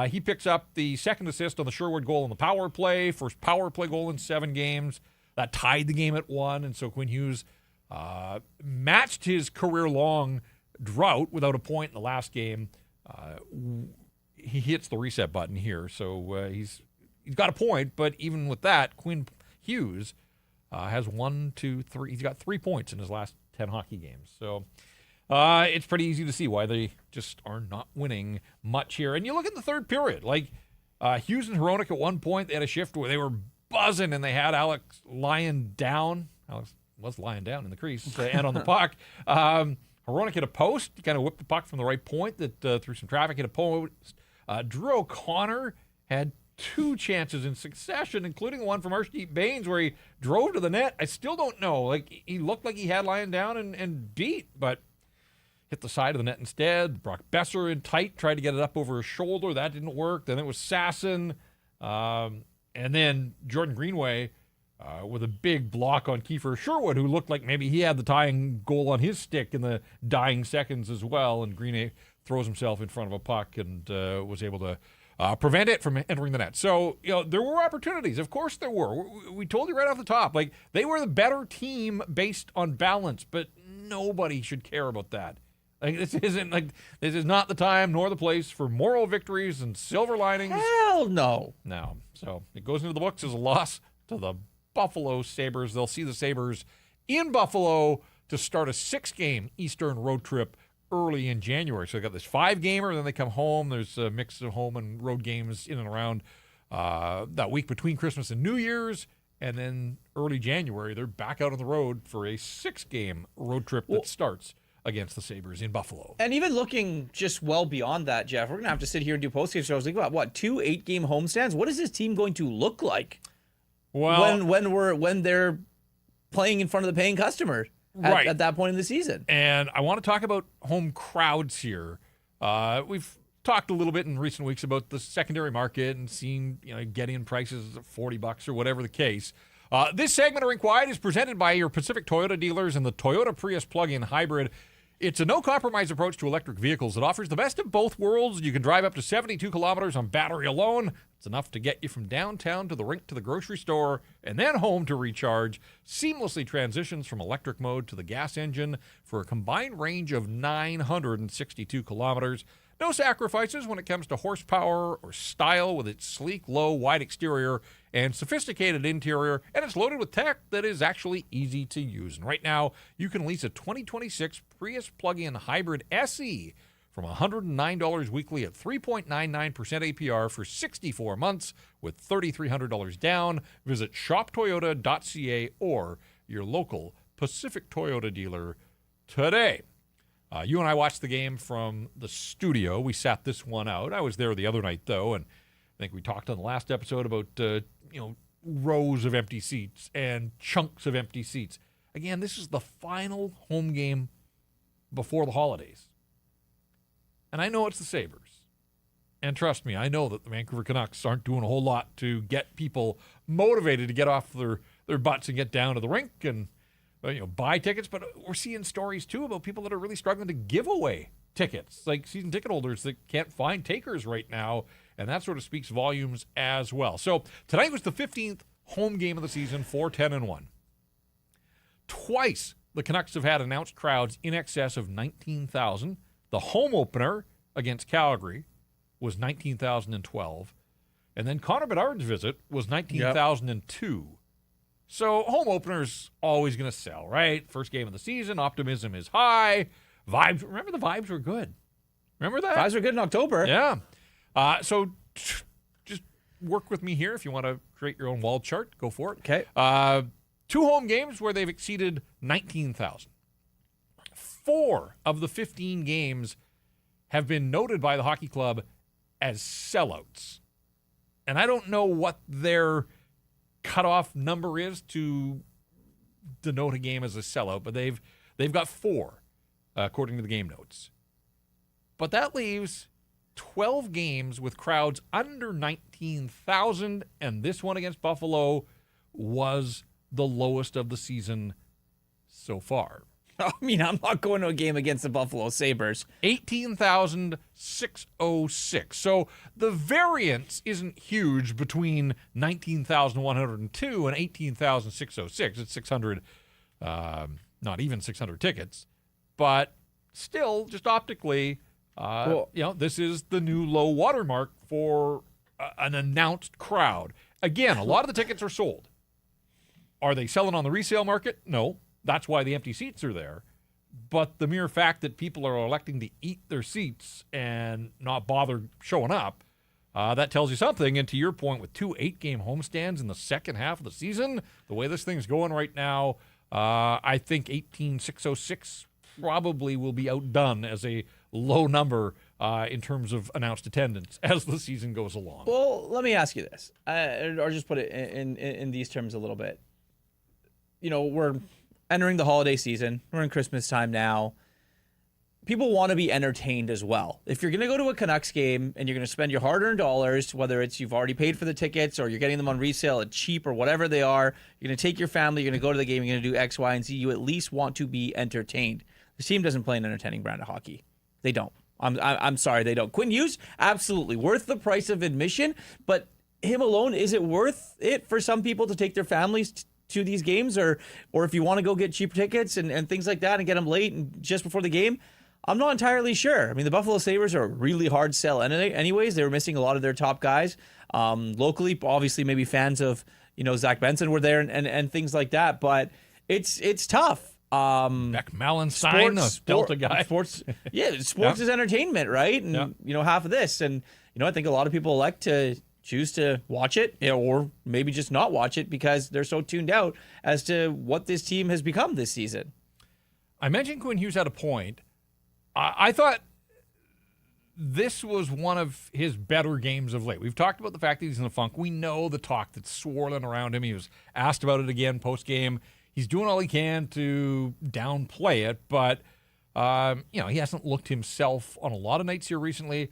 He picks up the second assist on the Sherwood goal on the power play, first power play goal in 7 games. That tied the game at 1, and so Quinn Hughes matched his career-long drought without a point in the last game. He hits the reset button here, so he's got a point, but even with that, Quinn Hughes has 1, 2, 3. He's got 3 points in his last 10 hockey games. So it's pretty easy to see why they just are not winning much here. And you look at the third period, like Hughes and Hronek at one point, they had a shift where they were buzzing and they had Alex lying down. Alex was lying down in the crease and on the puck. Hronek hit a post. He kind of whipped the puck from the right point that through some traffic hit a post. Drew O'Connor had 2 chances in succession, including one from Arshdeep Bains where he drove to the net. I still don't know. Like, he looked like he had lying down and beat, but hit the side of the net instead. Brock Besser in tight, tried to get it up over his shoulder. That didn't work. Then it was Sasson. And then Jordan Greenway with a big block on Kiefer Sherwood, who looked like maybe he had the tying goal on his stick in the dying seconds as well. And Greenway throws himself in front of a puck and was able to prevent it from entering the net. So, there were opportunities. Of course there were. We told you right off the top, like, they were the better team based on balance, but nobody should care about that. Like, this is not the time nor the place for moral victories and silver linings. Hell no. No. So it goes into the books as a loss to the Buffalo Sabres. They'll see the Sabres in Buffalo to start a 6-game Eastern road trip early in January. So they got this 5-gamer, then they come home. There's a mix of home and road games in and around that week between Christmas and New Year's. And then early January, they're back out on the road for a 6-game road trip that starts against the Sabres in Buffalo. And even looking just well beyond that, Jeff, we're going to have to sit here and do post-game shows. Think about, 2 8-game homestands? What is this team going to look like when they're playing in front of the paying customer at that point in the season? And I want to talk about home crowds here. We've talked a little bit in recent weeks about the secondary market and seeing get-in prices of $40 or whatever the case. This segment of Rink Wide is presented by your Pacific Toyota dealers and the Toyota Prius plug-in hybrid. It's a no-compromise approach to electric vehicles that offers the best of both worlds. You can drive up to 72 kilometers on battery alone. It's enough to get you from downtown to the rink to the grocery store and then home to recharge. Seamlessly transitions from electric mode to the gas engine for a combined range of 962 kilometers. No sacrifices when it comes to horsepower or style with its sleek, low, wide exterior and sophisticated interior, and it's loaded with tech that is actually easy to use. And right now, you can lease a 2026 Prius plug-in hybrid SE from $109 weekly at 3.99% APR for 64 months with $3,300 down. Visit shoptoyota.ca or your local Pacific Toyota dealer today. You and I watched the game from the studio. We sat this one out. I was there the other night, though, and I think we talked on the last episode about, rows of empty seats and chunks of empty seats. Again, this is the final home game before the holidays. And I know it's the Sabres. And trust me, I know that the Vancouver Canucks aren't doing a whole lot to get people motivated to get off their butts and get down to the rink and buy tickets. But we're seeing stories, too, about people that are really struggling to give away tickets, like season ticket holders that can't find takers right now. And that sort of speaks volumes as well. So tonight was the 15th home game of the season, 4-10-1. Twice the Canucks have had announced crowds in excess of 19,000. The home opener against Calgary was 19,012. And then Connor Bedard's visit was 19,002. So home opener's always going to sell, right? First game of the season, optimism is high. Vibes, remember the vibes were good. Remember that? Vibes were good in October. Yeah. So just work with me here if you want to create your own wall chart. Go for it. Okay. 2 home games where they've exceeded 19,000. 4 of the 15 games have been noted by the hockey club as sellouts. And I don't know what their cutoff number is to denote a game as a sellout, but they've got 4, according to the game notes. But that leaves 12 games with crowds under 19,000, and this one against Buffalo was the lowest of the season so far. I mean, I'm not going to a game against the Buffalo Sabres. 18,606. So the variance isn't huge between 19,102 and 18,606. It's 600, not even 600 tickets. But still, just optically, this is the new low watermark for an announced crowd. Again, a lot of the tickets are sold. Are they selling on the resale market? No. That's why the empty seats are there. But the mere fact that people are electing to eat their seats and not bother showing up, that tells you something. And to your point, with 2 8-game homestands in the second half of the season, the way this thing's going right now, I think 18,606 probably will be outdone as a low number in terms of announced attendance as the season goes along. Well, let me ask you this, or just put it in these terms a little bit. We're entering the holiday season. We're in Christmas time now. People want to be entertained as well. If you're going to go to a Canucks game and you're going to spend your hard-earned dollars, whether it's you've already paid for the tickets or you're getting them on resale at cheap or whatever they are, you're going to take your family, you're going to go to the game, you're going to do X, Y, and Z. You at least want to be entertained. This team doesn't play an entertaining brand of hockey. They don't. I'm sorry, they don't. Quinn Hughes, absolutely worth the price of admission, but him alone, is it worth it for some people to take their families to these games, or if you want to go get cheap tickets and things like that and get them late and just before the game? I'm not entirely sure. I mean, the Buffalo Sabres are a really hard sell anyways. They were missing a lot of their top guys. Locally, obviously, maybe fans of Zach Benson were there and things like that, but it's tough. Beck Mallenstein, a Delta guy. Sports is entertainment, right? And half of this, and I think a lot of people elect to choose to watch it, or maybe just not watch it because they're so tuned out as to what this team has become this season. I mentioned Quinn Hughes had a point. I thought this was one of his better games of late. We've talked about the fact that he's in the funk. We know the talk that's swirling around him. He was asked about it again post-game. He's doing all he can to downplay it, but he hasn't looked himself on a lot of nights here recently.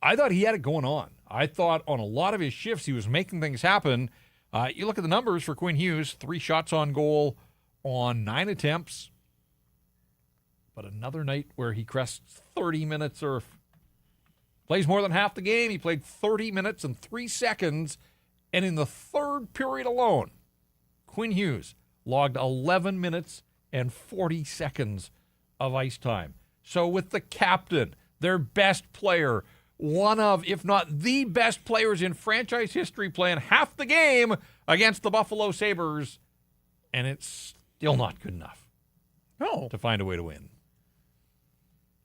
I thought he had it going on. I thought on a lot of his shifts he was making things happen. You look at the numbers for Quinn Hughes, 3 shots on goal on 9 attempts. But another night where he crests 30 minutes or plays more than half the game. He played 30 minutes and 3 seconds. And in the third period alone, Quinn Hughes logged 11 minutes and 40 seconds of ice time. So with the captain, their best player, one of, if not the best players in franchise history, playing half the game against the Buffalo Sabres, and it's still not good enough to find a way to win.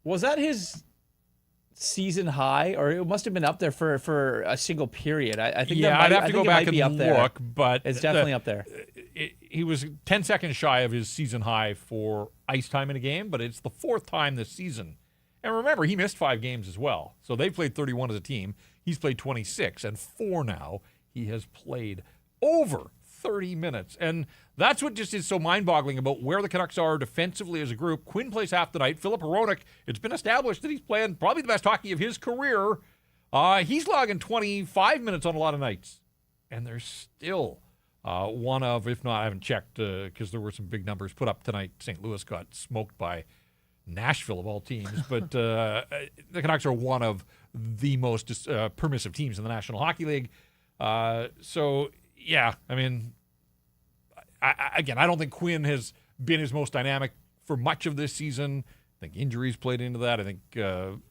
Was that his season high, or it must have been up there for a single period? I think I'd have to go back and look, but it's definitely up there. He was 10 seconds shy of his season high for ice time in a game, but it's the 4th time this season. And remember, he missed 5 games as well. So they played 31 as a team. He's played 26, and 4 now. He has played over 30 minutes. And that's what just is so mind-boggling about where the Canucks are defensively as a group. Quinn plays half the night. Filip Hronek, it's been established that he's playing probably the best hockey of his career. He's logging 25 minutes on a lot of nights. And they're still one of, if not, I haven't checked because there were some big numbers put up tonight. St. Louis got smoked by Nashville of all teams. But the Canucks are one of the most permissive teams in the National Hockey League. So, yeah, I mean, I don't think Quinn has been his most dynamic for much of this season. I think injuries played into that. I think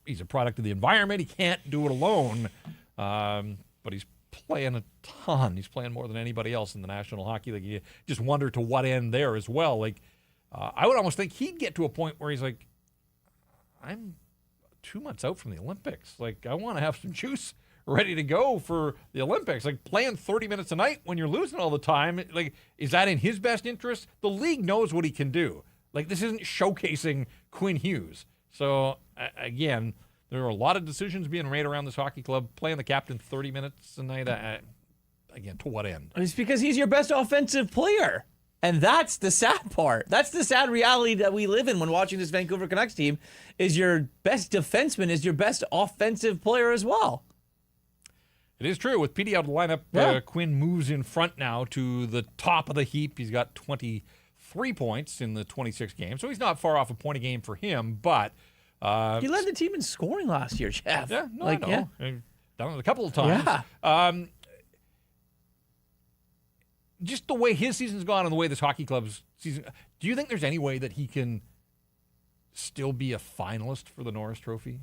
he's a product of the environment. He can't do it alone. But he's playing a ton. He's playing more than anybody else in the National Hockey League. You just wonder to what end there as well. Like, I would almost think he'd get to a point where he's like, I'm 2 months out from the Olympics. Like, I want to have some juice ready to go for the Olympics. Like, playing 30 minutes a night when you're losing all the time, like, is that in his best interest? The league knows what he can do. Like, this isn't showcasing Quinn Hughes. So, again, there are a lot of decisions being made around this hockey club. Playing the captain 30 minutes a night, again, to what end? It's because he's your best offensive player. And that's the sad part. That's the sad reality that we live in when watching this Vancouver Canucks team, is your best defenseman is your best offensive player as well. It is true. With PD out of the lineup, Quinn moves in front now to the top of the heap. He's got 23 points in the 26 games, so he's not far off a point a game for him. But he led the team in scoring last year, Jeff. Yeah, no, like, I know. Yeah. I've done it a couple of times. Yeah. Just the way his season's gone and the way this hockey club's season, do you think there's any way that he can still be a finalist for the Norris Trophy?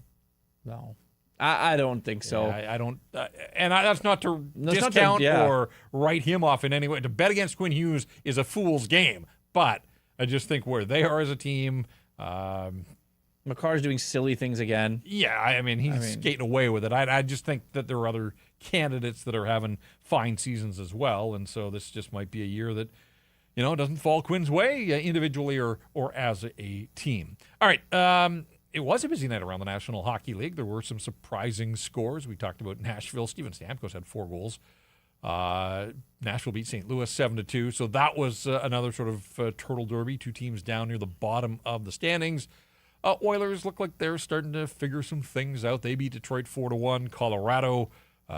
No. I don't think so. Yeah, I don't, that's not to discount or write him off in any way. To bet against Quinn Hughes is a fool's game, but I just think where they are as a team. McCarr's doing silly things again. Yeah, I mean, he's skating away with it. I just think that there are other candidates that are having fine seasons as well, and so this just might be a year that, doesn't fall Quinn's way individually or as a team. All right. It was a busy night around the National Hockey League. There were some surprising scores. We talked about Nashville. Steven Stamkos had 4 goals. Nashville beat St. Louis 7-2. So that was another sort of turtle derby. 2 teams down near the bottom of the standings. Oilers look like they're starting to figure some things out. They beat Detroit 4-1. Colorado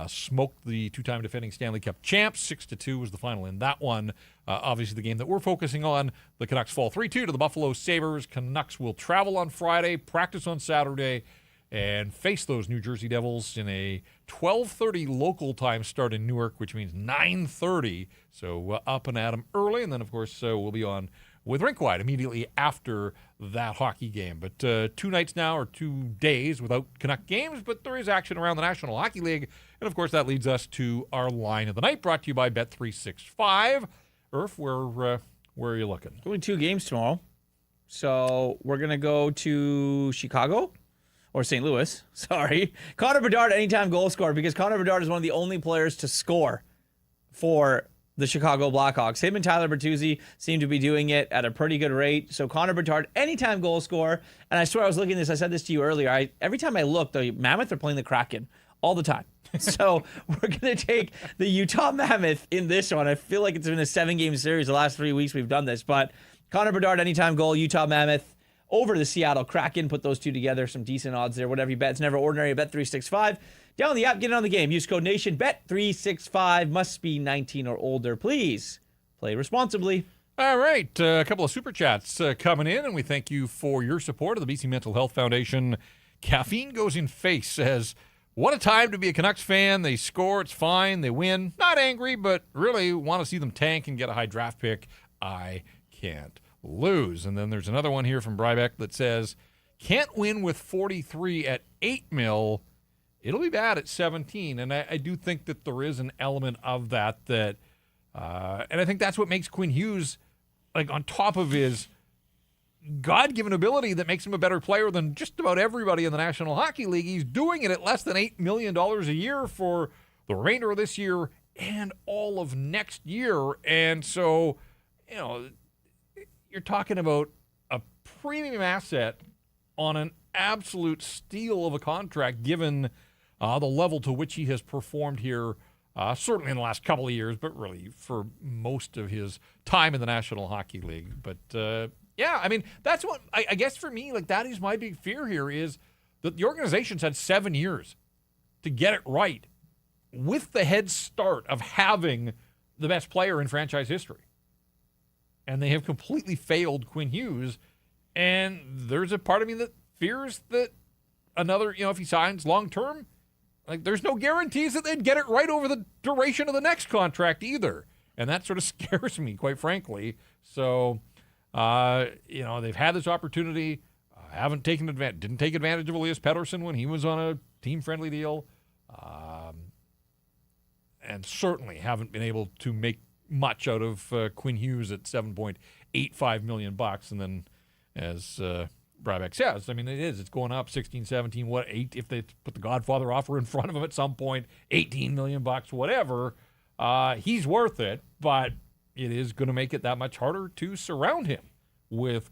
smoked the 2-time defending Stanley Cup champs. 6-2 was the final in that one. Obviously, the game that we're focusing on, the Canucks fall 3-2 to the Buffalo Sabres. Canucks will travel on Friday, practice on Saturday, and face those New Jersey Devils in a 12:30 local time start in Newark, which means 9:30. So up and at 'em early, and then, of course, we'll be on with Rinkwide immediately after that hockey game. But 2 nights now, or 2 days without Canuck games, but there is action around the National Hockey League. And, of course, that leads us to our line of the night, brought to you by Bet365. Irf, where are you looking? Only 2 games tomorrow. So we're going to go to Chicago or St. Louis. Sorry. Connor Bedard, anytime goal scorer, because Connor Bedard is one of the only players to score for the Chicago Blackhawks. Him and Tyler Bertuzzi seem to be doing it at a pretty good rate. So Connor Bedard, anytime goal scorer. And I swear I was looking at this. I said this to you earlier. Every time I look, the Mammoth are playing the Kraken all the time. So we're going to take the Utah Mammoth in this one. I feel like it's been a 7-game series the last 3 weeks we've done this. But Connor Bedard, anytime goal, Utah Mammoth over the Seattle Kraken. Put those 2 together. Some decent odds there. Whatever you bet. It's never ordinary. Bet365. Download the app. Get in on the game. Use code NATION. Bet365. Must be 19 or older. Please play responsibly. All right. A couple of super chats coming in, and we thank you for your support of the BC Mental Health Foundation. Caffeine Goes in Face says, what a time to be a Canucks fan. They score, it's fine, they win. Not angry, but really want to see them tank and get a high draft pick. I can't lose. And then there's another one here from Brybeck that says, can't win with 43 at 8 mil. It'll be bad at 17. And I do think that there is an element of that, and I think that's what makes Quinn Hughes, like, on top of his God-given ability that makes him a better player than just about everybody in the National Hockey League. He's doing it at less than $8 million a year for the remainder of this year and all of next year. And so, you're talking about a premium asset on an absolute steal of a contract, given the level to which he has performed here, certainly in the last couple of years, but really for most of his time in the National Hockey League. But yeah, I mean, that's what I guess for me, like, that is my big fear here, is that the organization's had 7 years to get it right with the head start of having the best player in franchise history. And they have completely failed Quinn Hughes. And there's a part of me that fears that another, if he signs long term, like, there's no guarantees that they'd get it right over the duration of the next contract either. And that sort of scares me, quite frankly. So, they've had this opportunity, haven't taken advantage, didn't take advantage of Elias Pettersson when he was on a team-friendly deal, and certainly haven't been able to make much out of Quinn Hughes at $7.85 million. And then, as Brabeck says, I mean, it's going up 16, 17, 8, if they put the Godfather offer in front of him at some point, $18 million, whatever. He's worth it, but it is going to make it that much harder to surround him with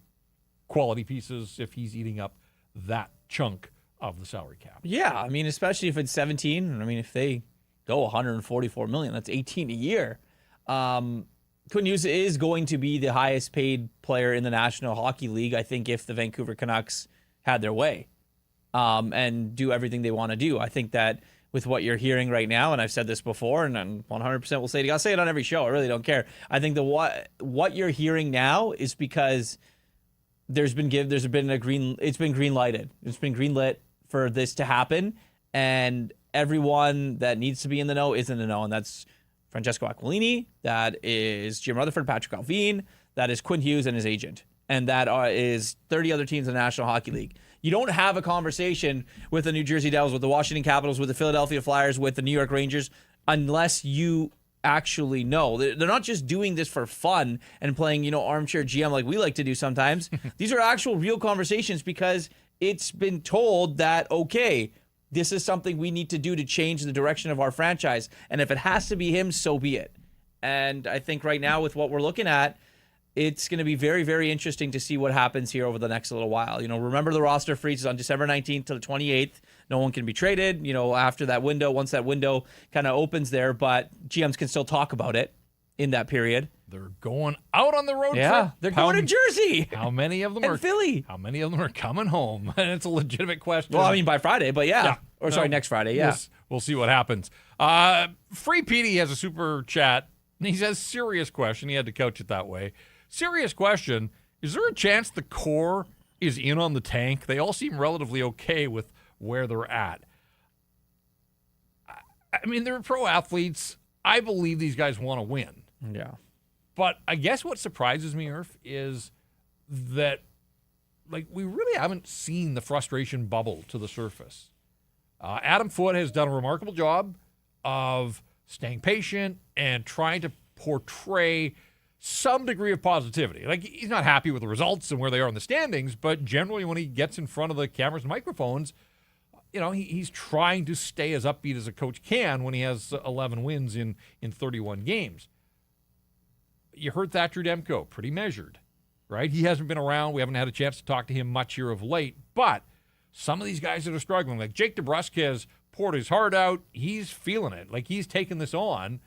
quality pieces if he's eating up that chunk of the salary cap. Yeah, I mean, especially if it's 17. I mean, if they go 144 million, that's 18 a year. Quinn Hughes is going to be the highest paid player in the National Hockey League, I think, if the Vancouver Canucks had their way and do everything they want to do. I think that with what you're hearing right now, and I've said this before, and I'm 100% will say it. I'll say it on every show. I really don't care. I think what you're hearing now is because it's been green lighted. It's been green lit for this to happen, and everyone that needs to be in the know is in the know, and that's Francesco Aquilini, that is Jim Rutherford, Patrick Alvin, that is Quinn Hughes and his agent, and that is 30 other teams in the National Hockey League. You don't have a conversation with the New Jersey Devils, with the Washington Capitals, with the Philadelphia Flyers, with the New York Rangers, unless you actually know. They're not just doing this for fun and playing, armchair GM like we like to do sometimes. These are actual real conversations because it's been told that, okay, this is something we need to do to change the direction of our franchise. And if it has to be him, so be it. And I think right now with what we're looking at, it's going to be very, very interesting to see what happens here over the next little while. Remember the roster freeze is on December 19th to the 28th. No one can be traded, after that window, once that window kind of opens there, but GMs can still talk about it in that period. They're going out on the road trip. Yeah, they're going to Jersey. How many of them and are Philly? How many of them are coming home? And it's a legitimate question. Well, I mean, by Friday, but yeah. Next Friday, yeah. We'll see what happens. Free Petey has a super chat. He says, serious question. He had to couch it that way. Serious question. Is there a chance the core is in on the tank? They all seem relatively okay with where they're at. I mean, they're pro athletes. I believe these guys want to win. Yeah. But I guess what surprises me, Irf, is that, we really haven't seen the frustration bubble to the surface. Adam Foote has done a remarkable job of staying patient and trying to portray some degree of positivity. He's not happy with the results and where they are in the standings, but generally when he gets in front of the cameras and microphones, he's trying to stay as upbeat as a coach can when he has 11 wins in 31 games. You heard Thatcher Demko, pretty measured, right? He hasn't been around. We haven't had a chance to talk to him much here of late, but some of these guys that are struggling, like Jake DeBrusk has poured his heart out. He's feeling it. He's taking this on.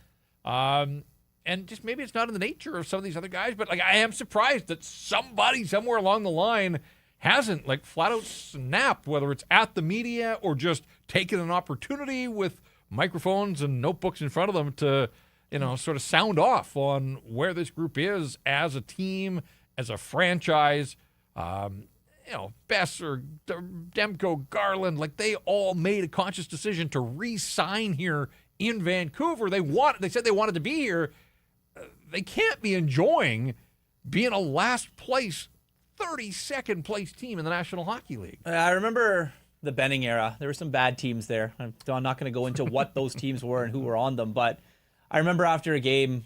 And just maybe it's not in the nature of some of these other guys, but I am surprised that somebody somewhere along the line hasn't flat out snapped, whether it's at the media or just taken an opportunity with microphones and notebooks in front of them to, sort of sound off on where this group is as a team, as a franchise. Besser, Demko, Garland, they all made a conscious decision to re-sign here in Vancouver. They said they wanted to be here. They can't be enjoying being a last place, 32nd place team in the National Hockey League. I remember the Benning era. There were some bad teams there. I'm not going to go into what those teams were and who were on them, but I remember after a game,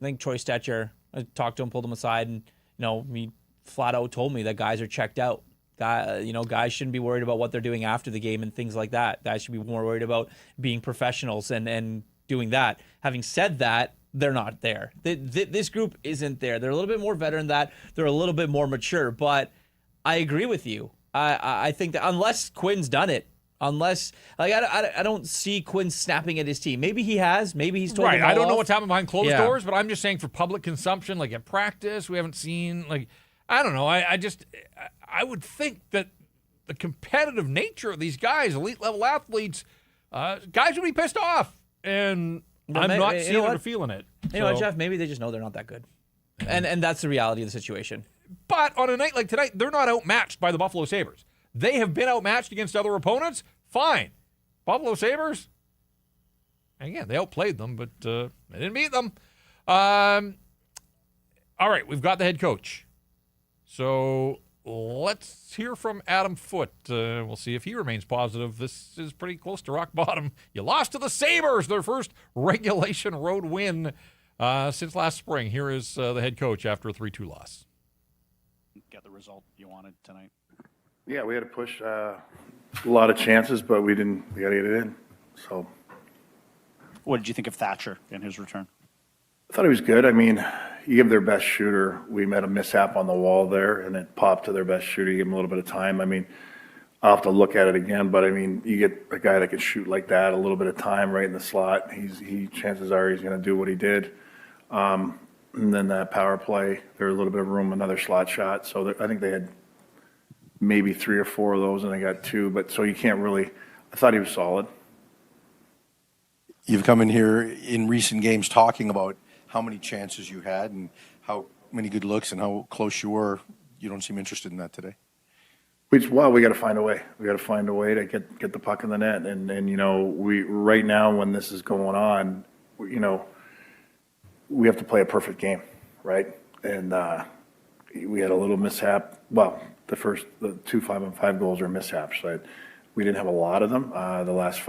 I think Troy Stetcher, I talked to him, pulled him aside, and he flat out told me that guys are checked out. Guys shouldn't be worried about what they're doing after the game and things like that. Guys should be more worried about being professionals and doing that. Having said that, they're not there. This group isn't there. They're a little bit more veteran than that. They're a little bit more mature. But I agree with you. I think that unless Quinn's done it, unless I don't see Quinn snapping at his team. Maybe he has. Maybe he's told them all I don't know off. what's happened behind closed Yeah. doors, but I'm just saying for public consumption, like at practice, we haven't seen, like, I don't know. I would think that the competitive nature of these guys, elite level athletes, guys would be pissed off. And I'm not seeing it or feeling it. You know what, Jeff? Maybe they just know they're not that good. And that's the reality of the situation. But on a night like tonight, they're not outmatched by the Buffalo Sabres. They have been outmatched against other opponents. Fine. Buffalo Sabres, again, they outplayed them, but they didn't beat them. All right, we've got the head coach. So let's hear from Adam Foote. We'll see if he remains positive. This is pretty close to rock bottom. You lost to the Sabres, their first regulation road win since last spring. Here is the head coach after a 3-2 loss. Get the result you wanted tonight. Yeah, we had to push a lot of chances, but we didn't. We got to get it in. So What did you think of Thatcher in his return? I thought he was good. I mean, you give their best shooter. We met a mishap on the wall there, and it popped to their best shooter. You give him a little bit of time. I mean, I'll have to look at it again, but I mean, you get a guy that can shoot like that, a little bit of time right in the slot. Chances are he's going to do what he did. And then that power play, there's a little bit of room, another slot shot. So I think they had maybe 3 or 4 of those, and they got 2. But so you can't really. I thought he was solid. You've come in here in recent games talking about how many chances you had and how many good looks and how close you were. You don't seem interested in that today. We got to find a way. We got to find a way to get the puck in the net. And you know, we right now when this is going on, you know, we have to play a perfect game, right? And we had a little mishap. Well, the 2 5-on-5 goals are mishaps, right? We didn't have a lot of them. The last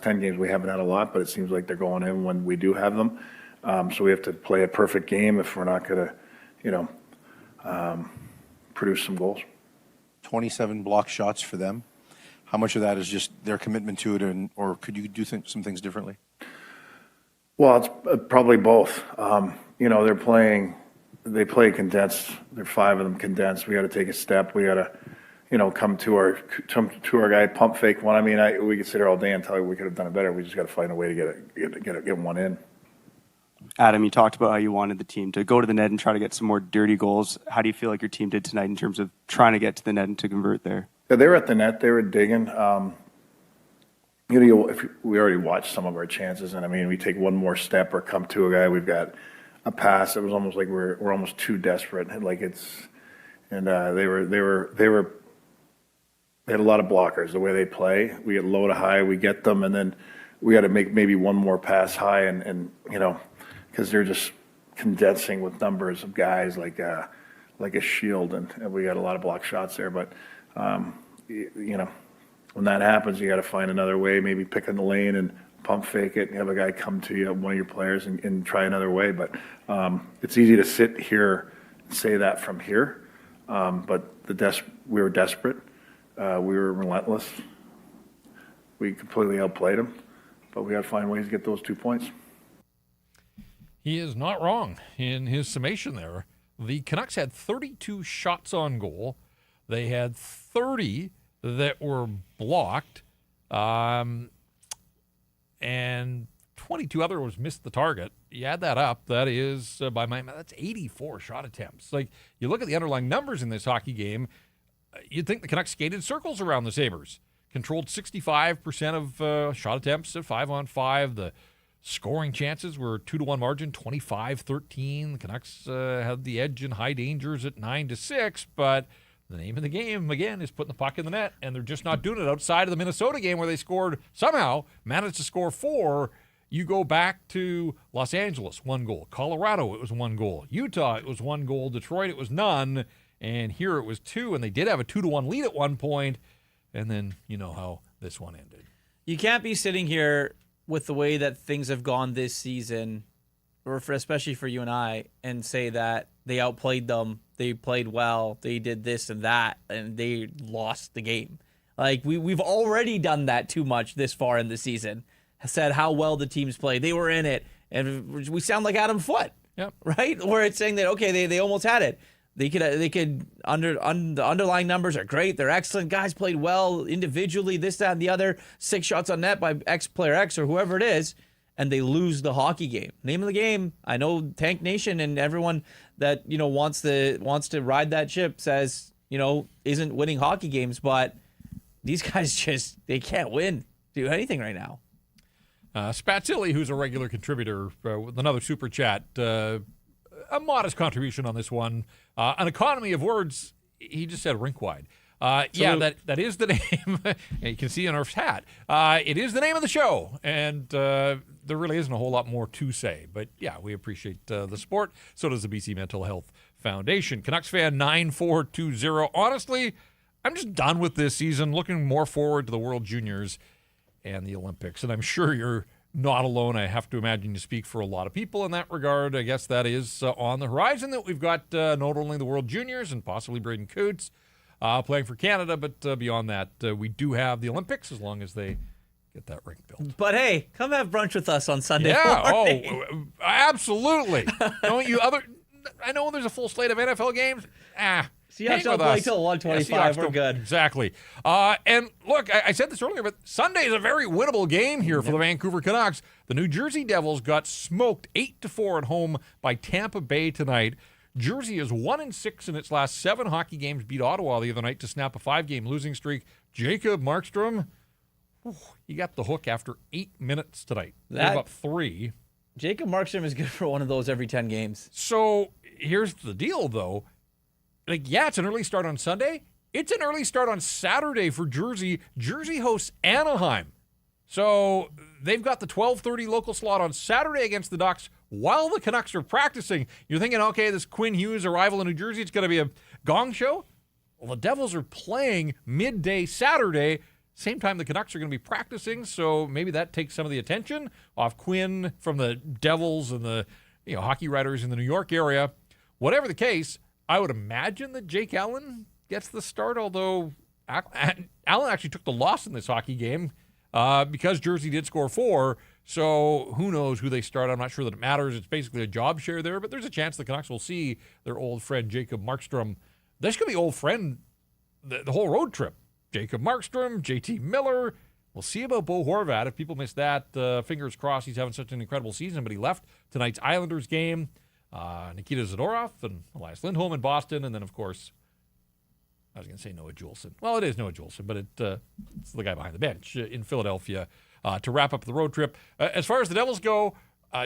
10 games we haven't had a lot, but it seems like they're going in when we do have them. So we have to play a perfect game if we're not going to, you know, produce some goals. 27 block shots for them. How much of that is just their commitment to it, or could you do some things differently? Well, it's probably both. You know, they play condensed. There are 5 of them condensed. We got to take a step. We got to, you know, come to our guy, pump fake one. I mean, we could sit here all day and tell you we could have done it better. We just got to find a way to get one in. Adam, you talked about how you wanted the team to go to the net and try to get some more dirty goals. How do you feel like your team did tonight in terms of trying to get to the net and to convert there? Yeah, they were at the net. They were digging. You know, if we already watched some of our chances, and I mean, we take one more step or come to a guy, we've got a pass. It was almost like we're almost too desperate. Like they had a lot of blockers. The way they play, we get low to high, we get them, and then we got to make maybe one more pass high, and you know, because they're just condensing with numbers of guys like a shield, and we got a lot of block shots there. But you know, when that happens, you got to find another way. Maybe pick in the lane and pump fake it, and have a guy come to you, one of your players, and try another way. But it's easy to sit here and say that from here. But we were desperate. We were relentless. We completely outplayed them. But we got to find ways to get those 2 points. He is not wrong in his summation there. The Canucks had 32 shots on goal. They had 30 that were blocked, and 22 others missed the target. You add that up, that is, that's 84 shot attempts. Like, you look at the underlying numbers in this hockey game, you'd think the Canucks skated circles around the Sabres. Controlled 65% of shot attempts at 5-on-5. The scoring chances were 2-1 margin, 25-13. The Canucks had the edge in high dangers at 9-6, but the name of the game, again, is putting the puck in the net, and they're just not doing it. Outside of the Minnesota game where they somehow managed to score 4, you go back to Los Angeles, 1 goal. Colorado, it was 1 goal. Utah, it was 1 goal. Detroit, it was none. And here it was 2, and they did have a 2-1 lead at one point, and then you know how this one ended. You can't be sitting here with the way that things have gone this season, or especially for you and I, and say that they outplayed them, they played well, they did this and that, and they lost the game. Like, we've already done that too much this far in the season. Said how well the teams played. They were in it, and we sound like Adam Foote, yep. right? Where it's saying that, okay, they almost had it. They could the underlying numbers are great. They're excellent. Guys played well individually, this, that, and the other. 6 shots on net by X player X or whoever it is, and they lose the hockey game. Name of the game. I know Tank Nation and everyone that wants to ride that ship says isn't winning hockey games, but these guys they can't do anything right now. Spatzilli, who's a regular contributor with another super chat, a modest contribution on this one. An economy of words, he just said Rinkwide. Yeah, that is the name. You can see on Irf's hat. It is the name of the show, and there really isn't a whole lot more to say. But yeah, we appreciate the support. So does the BC Mental Health Foundation. Canucks fan 9420. Honestly, I'm just done with this season. Looking more forward to the World Juniors and the Olympics, and I'm sure you're not alone. I have to imagine you speak for a lot of people in that regard. I guess that is on the horizon, that we've got not only the World Juniors and possibly Braden Coots playing for Canada, but beyond that, we do have the Olympics, as long as they get that rink built. But hey, come have brunch with us on Sunday morning. Oh, absolutely. Don't you I know there's a full slate of NFL games. Seahawks don't play till 125. We're good. Exactly. And look, I said this earlier, but Sunday is a very winnable game here for the Vancouver Canucks. The New Jersey Devils got smoked 8-4 at home by Tampa Bay tonight. Jersey is 1-6 in its last 7 hockey games. Beat Ottawa the other night to snap a 5-game losing streak. Jacob Markstrom, he got the hook after 8 minutes tonight. Gave up 3. Jacob Markstrom is good for one of those every 10 games. So here's the deal, though. It's an early start on Sunday. It's an early start on Saturday for Jersey. Jersey hosts Anaheim. So they've got the 12:30 local slot on Saturday against the Ducks while the Canucks are practicing. You're thinking, okay, this Quinn Hughes arrival in New Jersey, it's going to be a gong show? Well, the Devils are playing midday Saturday, same time the Canucks are going to be practicing, so maybe that takes some of the attention off Quinn from the Devils and the hockey writers in the New York area. Whatever the case, I would imagine that Jake Allen gets the start, although Allen actually took the loss in this hockey game because Jersey did score 4. So who knows who they start. I'm not sure that it matters. It's basically a job share there, but there's a chance the Canucks will see their old friend Jacob Markstrom. This could be old friend the whole road trip. Jacob Markstrom, JT Miller. We'll see about Bo Horvat. If people missed that, fingers crossed, he's having such an incredible season, but he left tonight's Islanders game. Nikita Zadorov and Elias Lindholm in Boston, and then, of course, I was going to say Noah Juleson. Well, it is Noah Juleson, but it's the guy behind the bench in Philadelphia to wrap up the road trip. As far as the Devils go,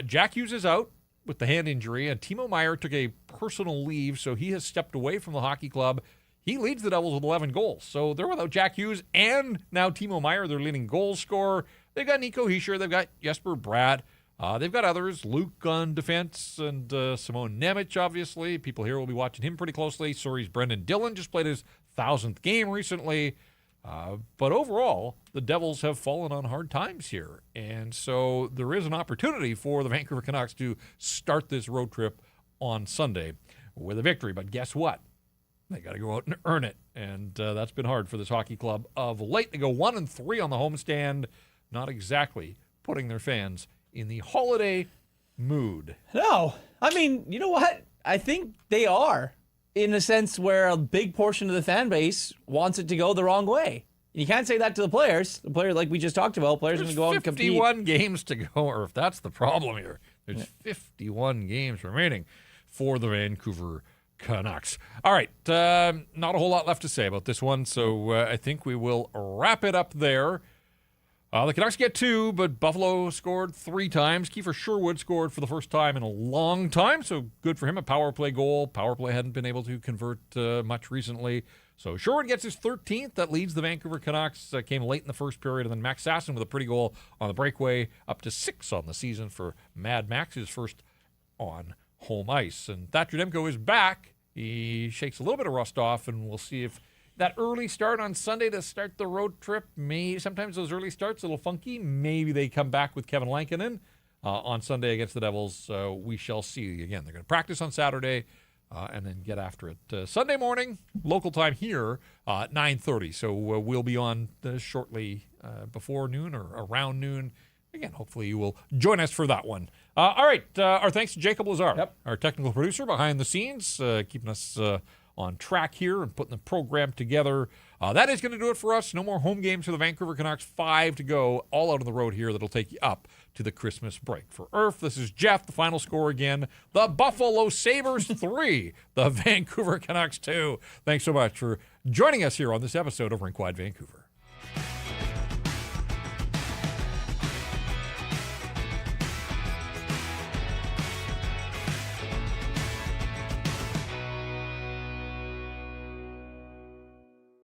Jack Hughes is out with the hand injury, and Timo Meier took a personal leave, so he has stepped away from the hockey club. He leads the Devils with 11 goals. So they're without Jack Hughes and now Timo Meier, their leading goal scorer. They've got Nico Hischier. They've got Jesper Bratt. They've got others, Luke on defense and Simone Nemec, obviously. People here will be watching him pretty closely. Surrey's Brendan Dillon just played his 1,000th game recently. But overall, the Devils have fallen on hard times here. And so there is an opportunity for the Vancouver Canucks to start this road trip on Sunday with a victory. But guess what? They got to go out and earn it. And that's been hard for this hockey club of late. They go 1-3 on the homestand, not exactly putting their fans in the holiday mood. No. I mean, you know what? I think they are, in a sense where a big portion of the fan base wants it to go the wrong way. You can't say that to the players. The player, like we just talked about, players are going to go out and compete. 51 games to go, or if that's the problem here, there's 51 games remaining for the Vancouver Canucks. All right, not a whole lot left to say about this one, so I think we will wrap it up there. The Canucks get 2, but Buffalo scored 3 times. Kiefer Sherwood scored for the first time in a long time, so good for him. A power play goal. Power play hadn't been able to convert much recently. So Sherwood gets his 13th. That leads the Vancouver Canucks. Came late in the first period, and then Max Sasson with a pretty goal on the breakaway, up to 6 on the season for Mad Max, his first on home ice. And Thatcher Demko is back. He shakes a little bit of rust off, and we'll see if that early start on Sunday to start the road trip, sometimes those early starts a little funky. Maybe they come back with Kevin Lankinen on Sunday against the Devils. We shall see. Again, they're going to practice on Saturday and then get after it. Sunday morning, local time here, 9:30. So we'll be on shortly before noon or around noon. Again, hopefully you will join us for that one All right. Our thanks to Jacob Lazar, Yep. our technical producer behind the scenes, keeping us on track here and putting the program together. That is going to do it for us. No more home games for the Vancouver Canucks. 5 to go, all out on the road here. That'll take you up to the Christmas break. For Irf, this is Jeff. The final score again. The Buffalo Sabres 3, the Vancouver Canucks 2. Thanks so much for joining us here on this episode of Rink Wide Vancouver.